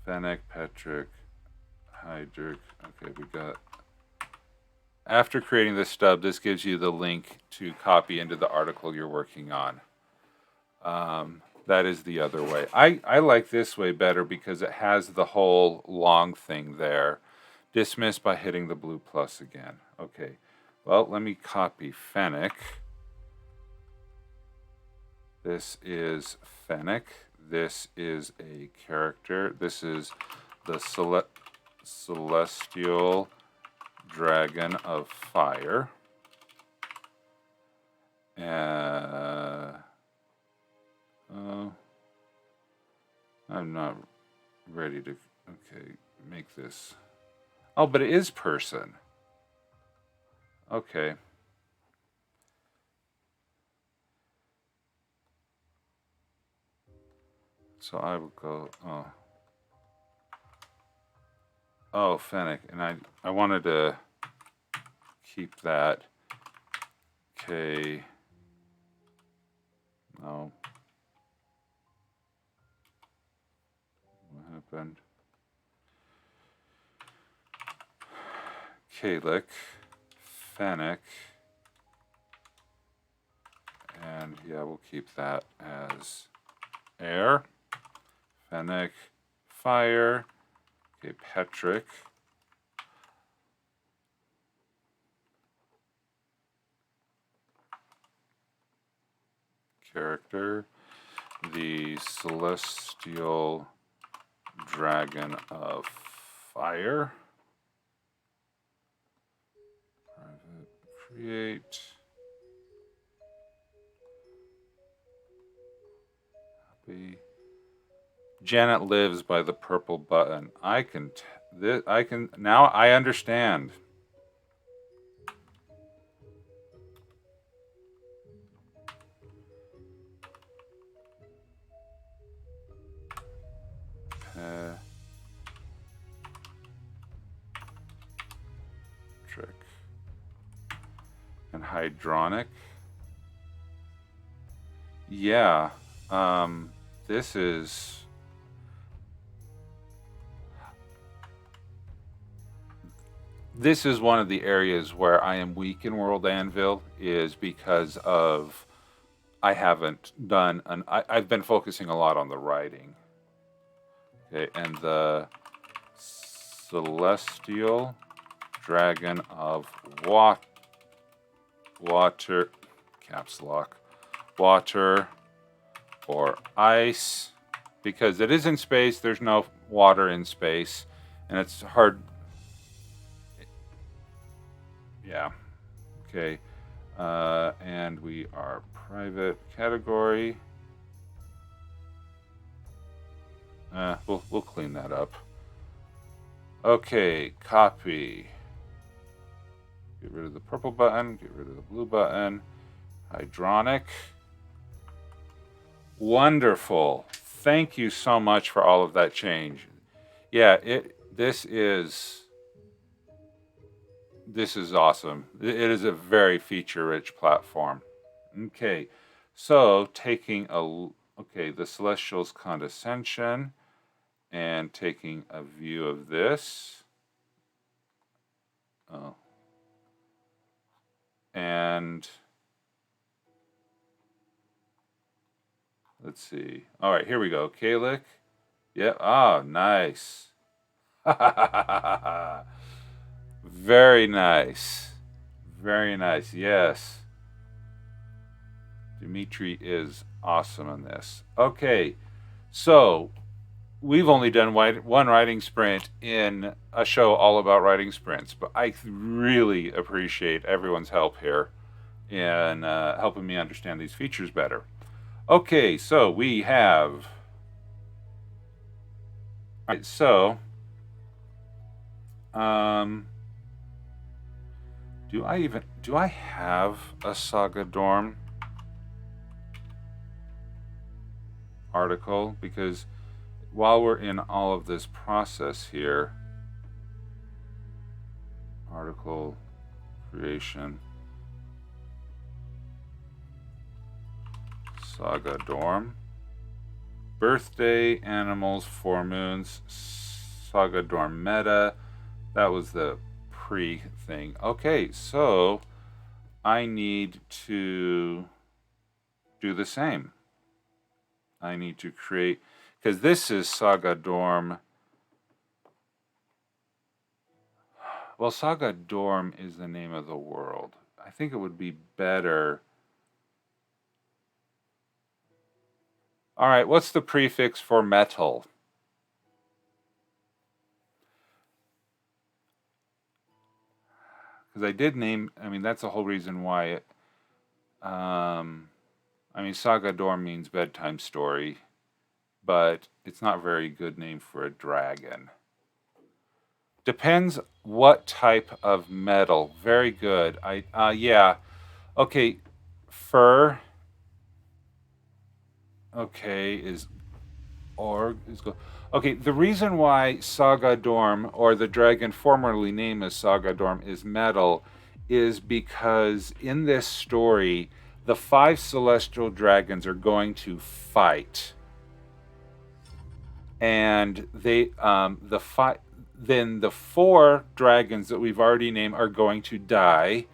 Fennec, Petrick, Hydric. Okay, we got. After creating this stub, this gives you the link to copy into the article you're working on. That is the other way. I like this way better because it has the whole long thing there. Dismiss by hitting the blue plus again. Okay. Well, let me copy Fennec. This is Fennec. This is a character. This is the Celestial Dragon of Fire. I'm not ready to, okay, make this. Oh, but it is person. Okay. So I will go, oh, Fennec, and I wanted to keep that. Okay. No. What happened? Kalik, Fennec, and yeah, we'll keep that as air. Fennec, fire. Okay, Petric. Character. The Celestial Dragon of Fire. Private, create. Happy. Janet lives by the purple button. I can now I understand. Trick and hydronic. Yeah, this is one of the areas where I am weak in World Anvil, is because of I haven't done I've been focusing a lot on the writing. Okay, and the Celestial Dragon of Water, caps lock, water or ice, because it is in space. There's no water in space, and it's hard. Yeah. Okay. And we are private category. We'll clean that up. Okay, copy. Get rid of the purple button. Get rid of the blue button. Hydronic. Wonderful. Thank you so much for all of that change. Yeah, this is awesome. It is a very feature-rich platform. Okay, so taking the Celestial's Condescension and taking a view of this. Oh. And let's see. All right, here we go. Kalik. Yeah. Oh, nice. Very nice. Very nice. Yes. Dimitri is awesome in this. Okay. So we've only done one writing sprint in a show all about writing sprints, but I really appreciate everyone's help here in helping me understand these features better. Okay, so we have. All right, so do I have a Saga Dorm article? Because while we're in all of this process here, article creation, Saga Dorm, birthday, animals, 4 moons, Saga Dorm meta. That was the pre thing. Okay, so I need to do the same. I need to create, because this is Saga Dorm. Well, Saga Dorm is the name of the world. I think it would be better. All right, what's the prefix for metal? Because I did name, I mean, that's the whole reason why it, I mean, Saga Dorm means bedtime story, but it's not a very good name for a dragon. Depends what type of metal. Very good. Yeah. Okay, fur. Okay, is good. Okay, the reason why Saga Dorm, or the dragon formerly named as Saga Dorm, is metal is because in this story, the 5 celestial dragons are going to fight. And then the 4 dragons that we've already named are going to die,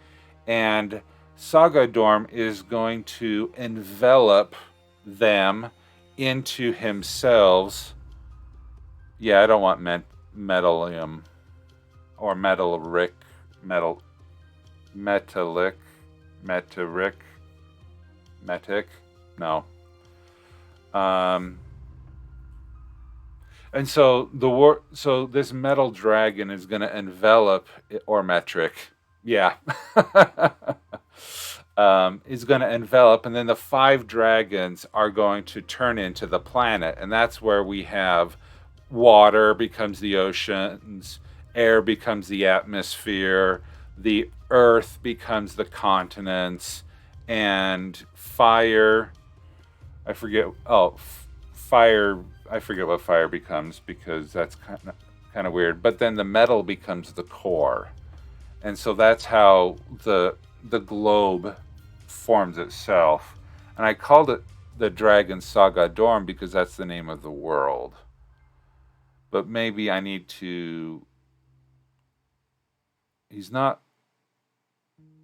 and Saga Dorm is going to envelop them into himself. Yeah, I don't want metallium or metallic, metic. No. And so so this metal dragon is going to envelop, or metric. Yeah. Is going to envelop, and then the 5 dragons are going to turn into the planet, and that's where we have water becomes the oceans, air becomes the atmosphere, the earth becomes the continents, and fire, I forget. Fire. I forget what fire becomes because that's kind of weird. But then the metal becomes the core, and so that's how the globe forms itself. And I called it the Dragon Saga Dorm because that's the name of the world. But maybe I need to. He's not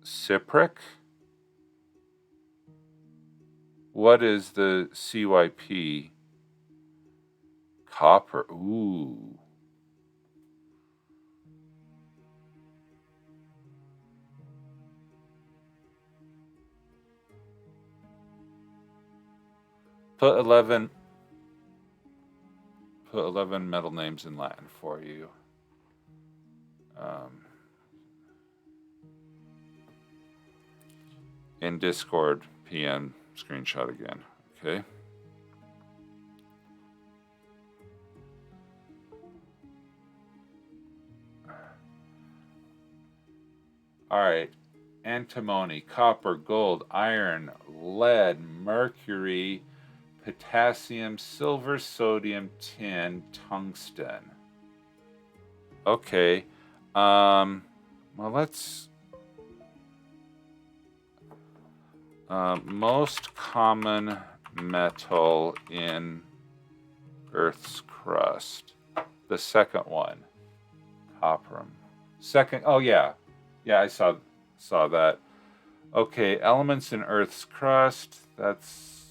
Cypric. What is the CYP? Copper. Ooh. Put 11 metal names in Latin for you. In Discord, PM screenshot again. Okay. All right. Antimony, copper, gold, iron, lead, mercury, potassium, silver, sodium, tin, tungsten. Okay. Well, let's. Most common metal in Earth's crust. The second one. Copper. Second. Oh yeah. Yeah, I saw that. Okay, elements in Earth's crust. That's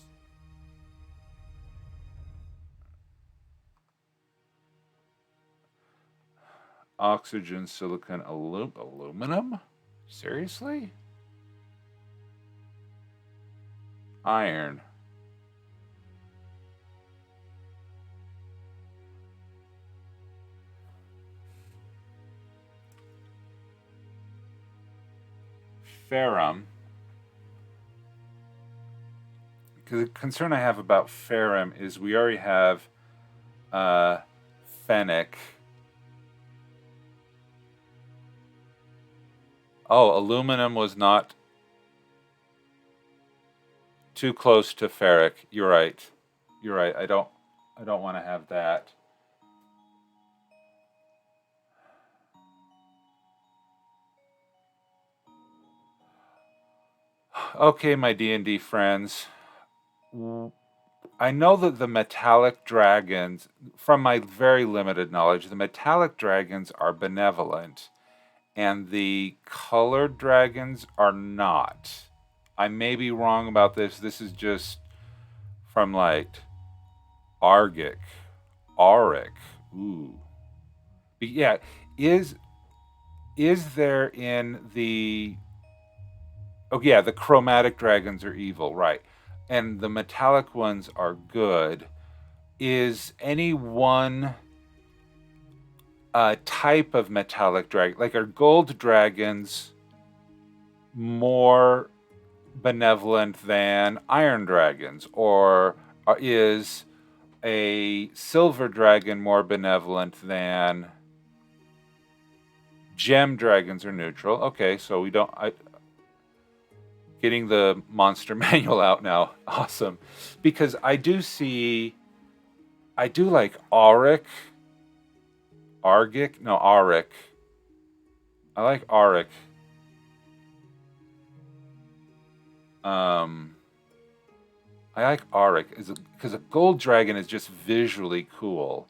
oxygen, silicon, aluminum? Seriously? Iron. Ferrum. The concern I have about ferrum is we already have fennec. Oh, aluminum was not too close to ferric. You're right. I don't want to have that. Okay, my D&D friends. I know that the metallic dragons, from my very limited knowledge, the metallic dragons are benevolent, and the colored dragons are not. I may be wrong about this. This is just from like Argic, Auric. Ooh. Yeah, is there in the... Oh yeah, the chromatic dragons are evil, right? and the metallic ones are good. Is any one type of metallic dragon, like are gold dragons more benevolent than iron dragons, or is a silver dragon more benevolent than gem dragons? Are neutral? Okay, so we don't. Getting the monster manual out now, awesome, because I do like Auric, Argic, no Auric. I like Auric. I like Auric because a gold dragon is just visually cool.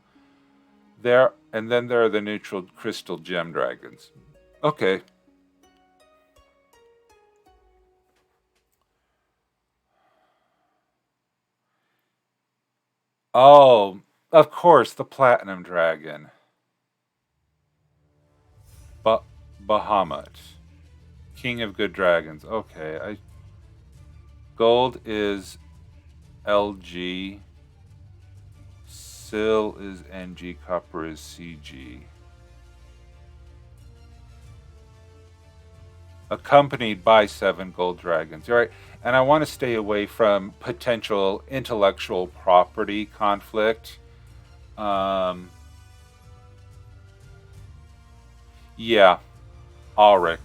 And then there are the neutral crystal gem dragons. Okay. Oh, of course, the platinum dragon. Bahamut, king of good dragons. Okay, gold is LG. Sil is NG, copper is CG. Accompanied by 7 gold dragons. All right, and I want to stay away from potential intellectual property conflict. Yeah, Auric.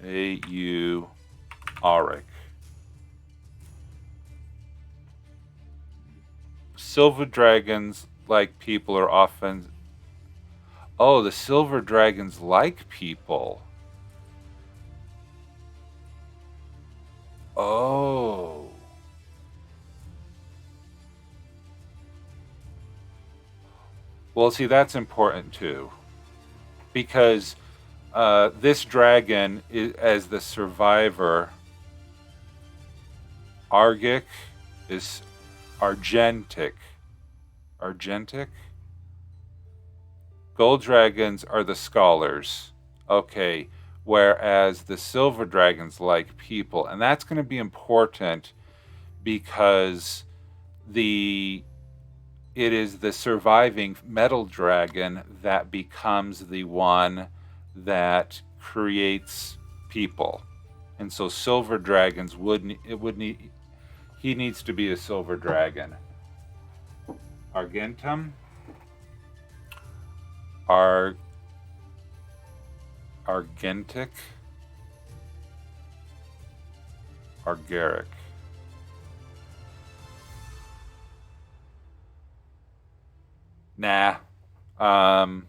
A-U, Auric. Silver dragons, like people, are often... Oh, the silver dragons like people. Oh. Well, see, that's important too. Because this dragon, as the survivor, Argic, is argentic. Argentic? Gold dragons are the scholars. Okay. Whereas the silver dragons like people. And that's going to be important because it is the surviving metal dragon that becomes the one that creates people. And so silver dragons he needs to be a silver dragon. Argentum? Argentic? Argaric. Nah. I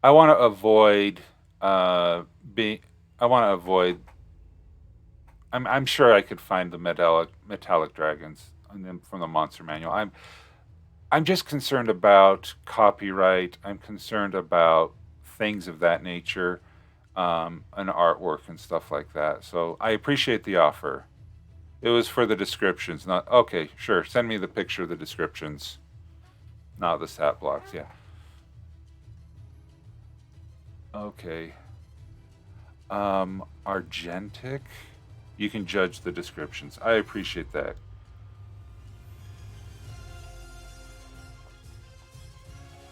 want to avoid being. I want to avoid. I'm sure I could find the metallic dragons from the monster manual. I'm just concerned about copyright. I'm concerned about things of that nature, and artwork and stuff like that. So I appreciate the offer. It was for the descriptions, not okay. Sure, send me the picture of the descriptions, not the stat blocks. Yeah. Okay. Argentic. You can judge the descriptions. I appreciate that.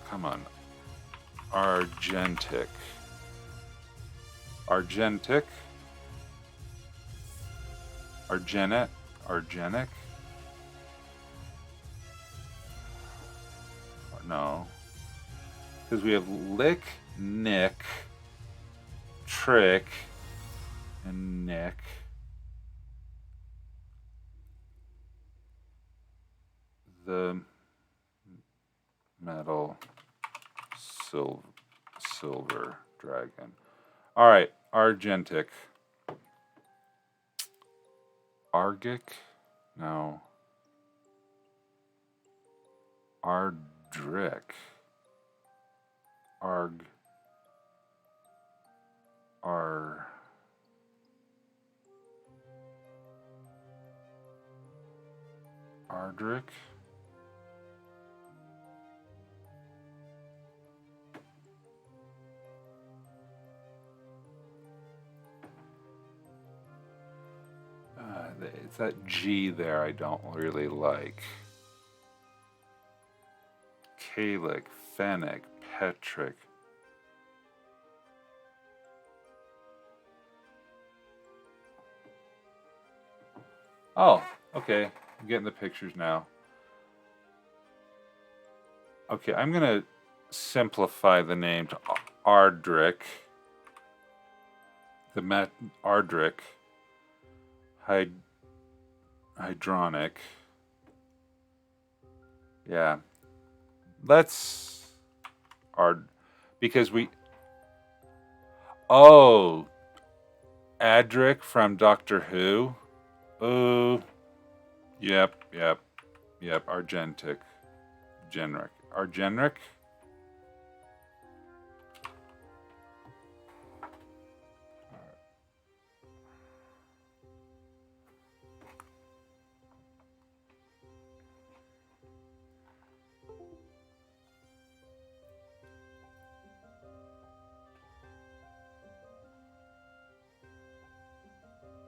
Come on. Argentic. Argentic. Argenic. Argenic. No. Because we have lick, nick, trick, and nick. The metal silver dragon. All right, argentic. Argic? No. Ardric. Ardric. It's that G there I don't really like. Kalic, Fennec, Petric. Oh, okay. I'm getting the pictures now. Okay, I'm going to simplify the name to Ardric. The Ardric. Hydronic. Yeah. Let's because we. Oh, Adric from Doctor Who. Oh, yep. Argentic, Argenric.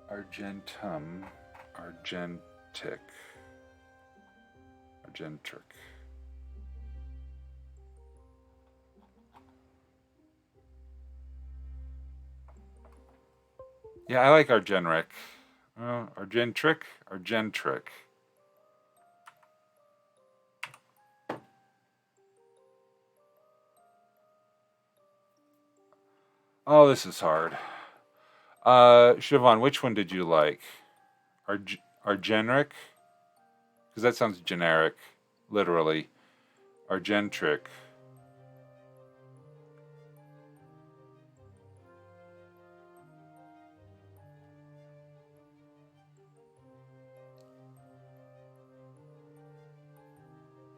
Argentum, Argentic. Yeah, I like Argenric. Argentric. Oh, this is hard. Siobhan, which one did you like? Argenric? Because that sounds generic, literally. Argentric.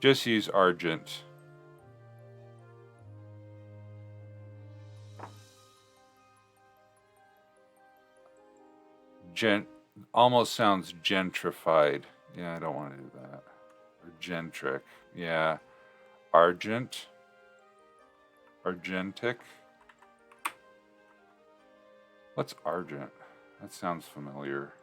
Just use Argent. Almost sounds gentrified. Yeah, I don't want to do that. Argentric. Yeah. Argentic. What's Argent? That sounds familiar.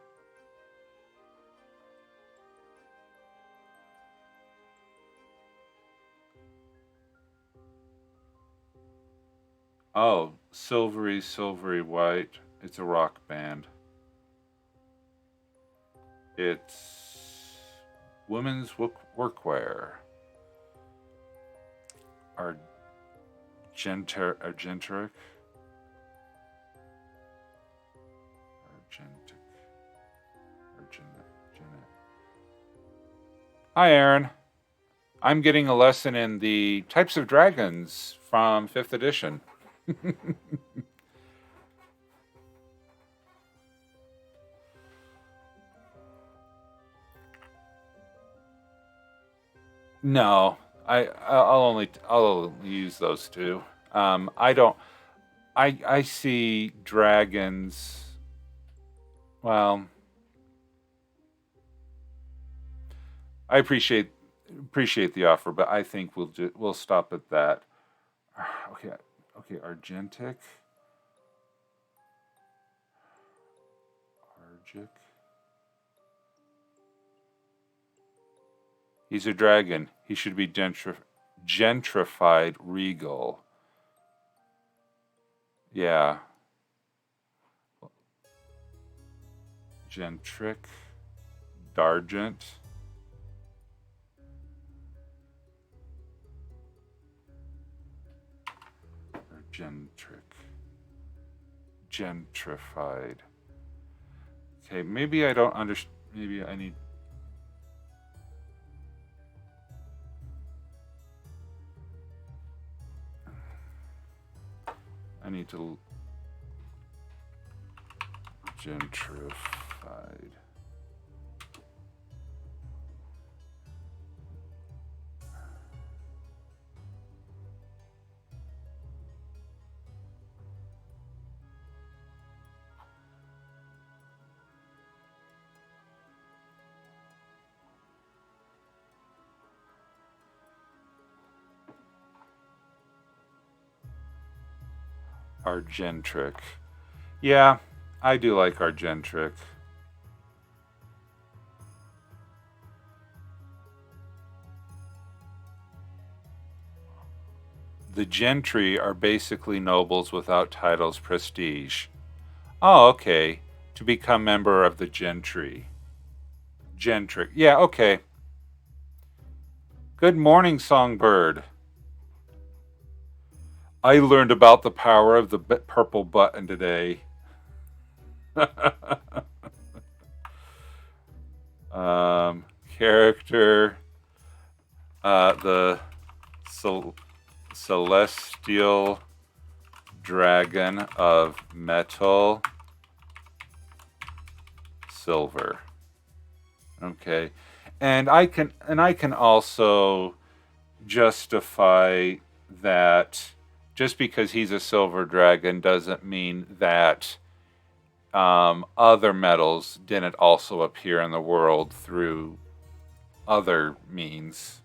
Oh, silvery white. It's a rock band. It's women's workwear. Argentic. Hi, Aaron. I'm getting a lesson in the types of dragons from 5th edition. No, I'll only use those two. I see dragons. Well, I appreciate the offer, but I think we'll stop at that. Okay, Argentic. He's a dragon. He should be gentrified regal. Yeah. Gentric. Dargent. Or gentrified. Okay, maybe I don't understand. Maybe I need. To gentrified. Argentric. Yeah, I do like Argentric. the gentry are basically nobles without titles, prestige. Oh, okay. To become member of the gentry. Gentry. Yeah, okay. Good morning, Songbird. I learned about the power of the purple button today. Character. The celestial dragon of metal silver. Okay. And I can also justify that just because he's a silver dragon doesn't mean that other metals didn't also appear in the world through other means.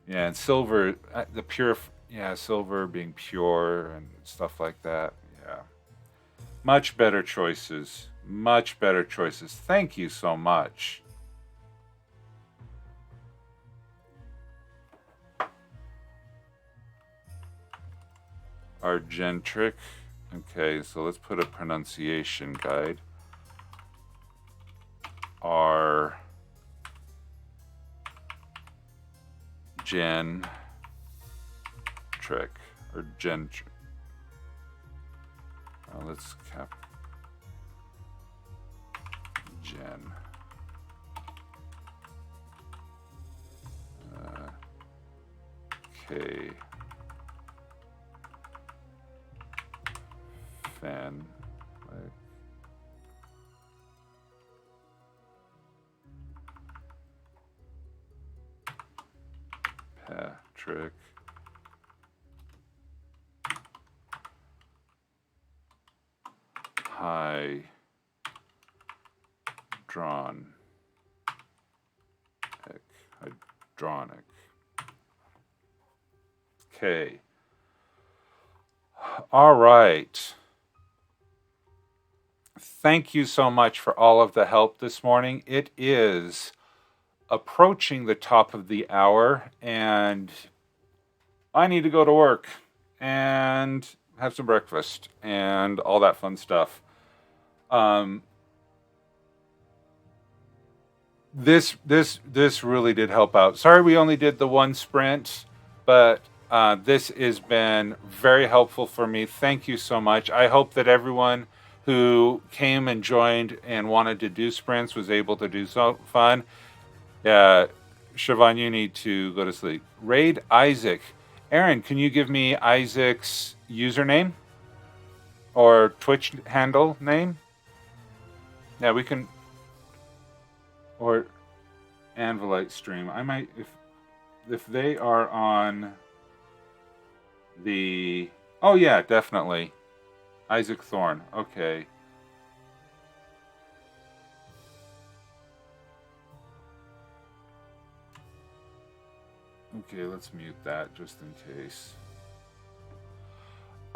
Yeah, and silver, silver being pure and stuff like that. Yeah. Much better choices. Much better choices. Thank you so much. Argentric. Okay, so let's put a pronunciation guide. Argentric or gentric. Let's cap gen. K. Fan. Patrick. Hydronic. Okay. All right. Thank you so much for all of the help this morning. It is approaching the top of the hour, and I need to go to work and have some breakfast and all that fun stuff. This really did help out. Sorry we only did the one sprint, but this has been very helpful for me. Thank you so much. I hope that everyone who came and joined and wanted to do sprints was able to do so fun. Yeah, Siobhan, you need to go to sleep. Raid Isaac. Aaron, can you give me Isaac's username or Twitch handle name? Yeah, we can. Or Anvilite stream. I might, if they are on the. Oh yeah, definitely. Isaac Thorne. Okay. Okay, let's mute that just in case.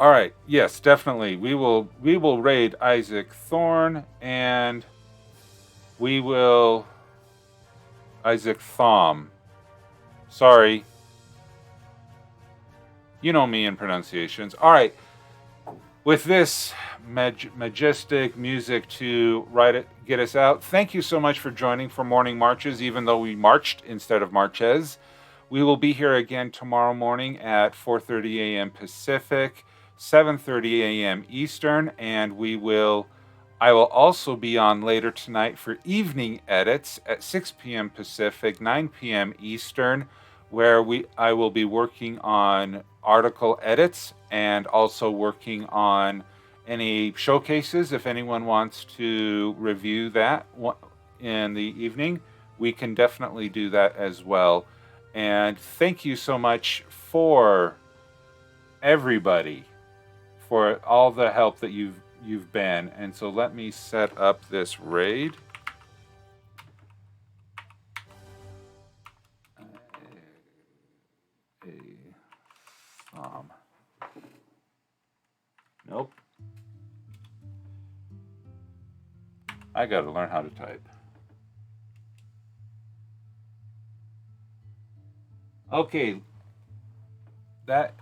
All right. Yes, definitely. We will raid Isaac Thorne, and we will Isaac Thom. Sorry. You know me in pronunciations. All right. With this majestic music to get us out, thank you so much for joining for Morning Marches, even though we marched instead of marches. We will be here again tomorrow morning at 4:30 a.m. Pacific, 7:30 a.m. Eastern, and I will also be on later tonight for evening edits at 6 p.m. Pacific, 9 p.m. Eastern, where I will be working on article edits and also working on any showcases. If anyone wants to review that in the evening, we can definitely do that as well. And thank you so much for everybody for all the help that you've been. And so let me set up this raid. Nope. I gotta learn how to type. Okay, that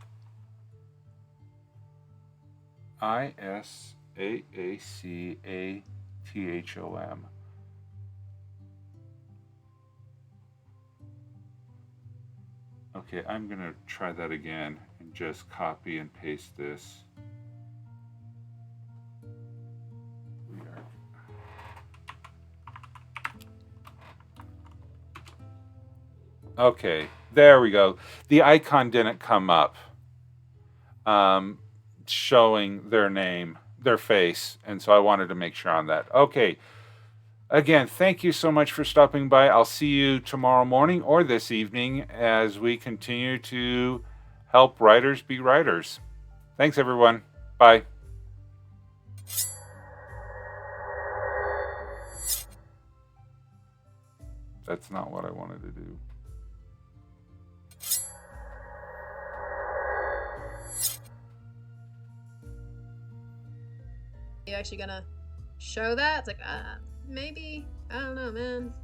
ISAACATHOM. Okay, I'm gonna try that again and just copy and paste this. Okay, there we go. The icon didn't come up showing their name, their face, and so I wanted to make sure on that. Okay, again, thank you so much for stopping by. I'll see you tomorrow morning or this evening as we continue to help writers be writers. Thanks, everyone. Bye. That's not what I wanted to do. You actually gonna show that? It's like, maybe. I don't know, man.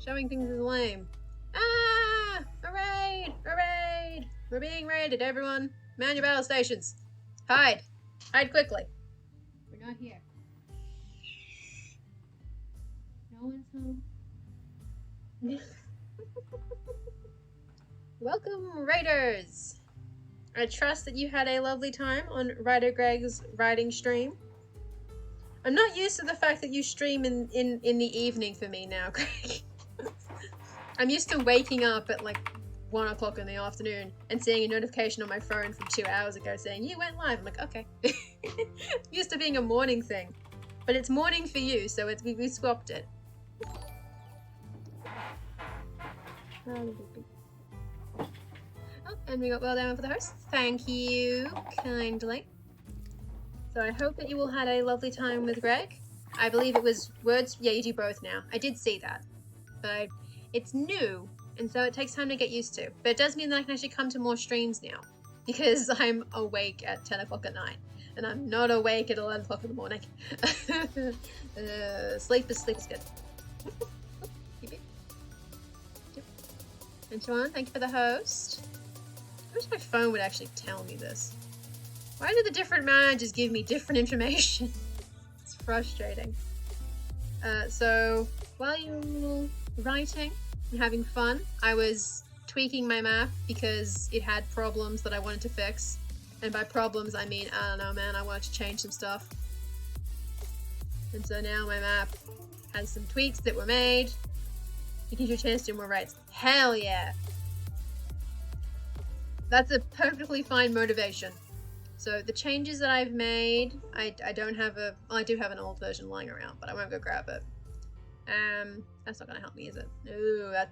Showing things is lame. Ah! A raid! A raid! We're being raided, everyone. Man your battle stations. Hide. Hide quickly. We're not here. No one's home. Welcome, raiders! I trust that you had a lovely time on WriterGreg's writing stream. I'm not used to the fact that you stream in the evening for me now, Greg. I'm used to waking up at like 1 o'clock in the afternoon and seeing a notification on my phone from 2 hours ago saying you went live. I'm like, okay. Used to being a morning thing, but it's morning for you, so we swapped it. Oh, and we got well done for the host. Thank you kindly. So I hope that you all had a lovely time with Greg. I believe it was words. Yeah, you do both now. I did see that, but it's new, and so it takes time to get used to. But it does mean that I can actually come to more streams now because I'm awake at 10 o'clock at night, and I'm not awake at 11 o'clock in the morning. Sleep is good. And Siobhan, thank you for the host. I wish my phone would actually tell me this. Why do the different managers give me different information? It's frustrating. So, while you were writing and having fun, I was tweaking my map because it had problems that I wanted to fix. And by problems, I mean, I don't know, man, I wanted to change some stuff. And so now my map has some tweaks that were made. It gives you a chance to do more writes. Hell yeah! That's a perfectly fine motivation. So the changes that I've made, I don't have a... Well, I do have an old version lying around, but I won't go grab it. That's not going to help me, is it? No, that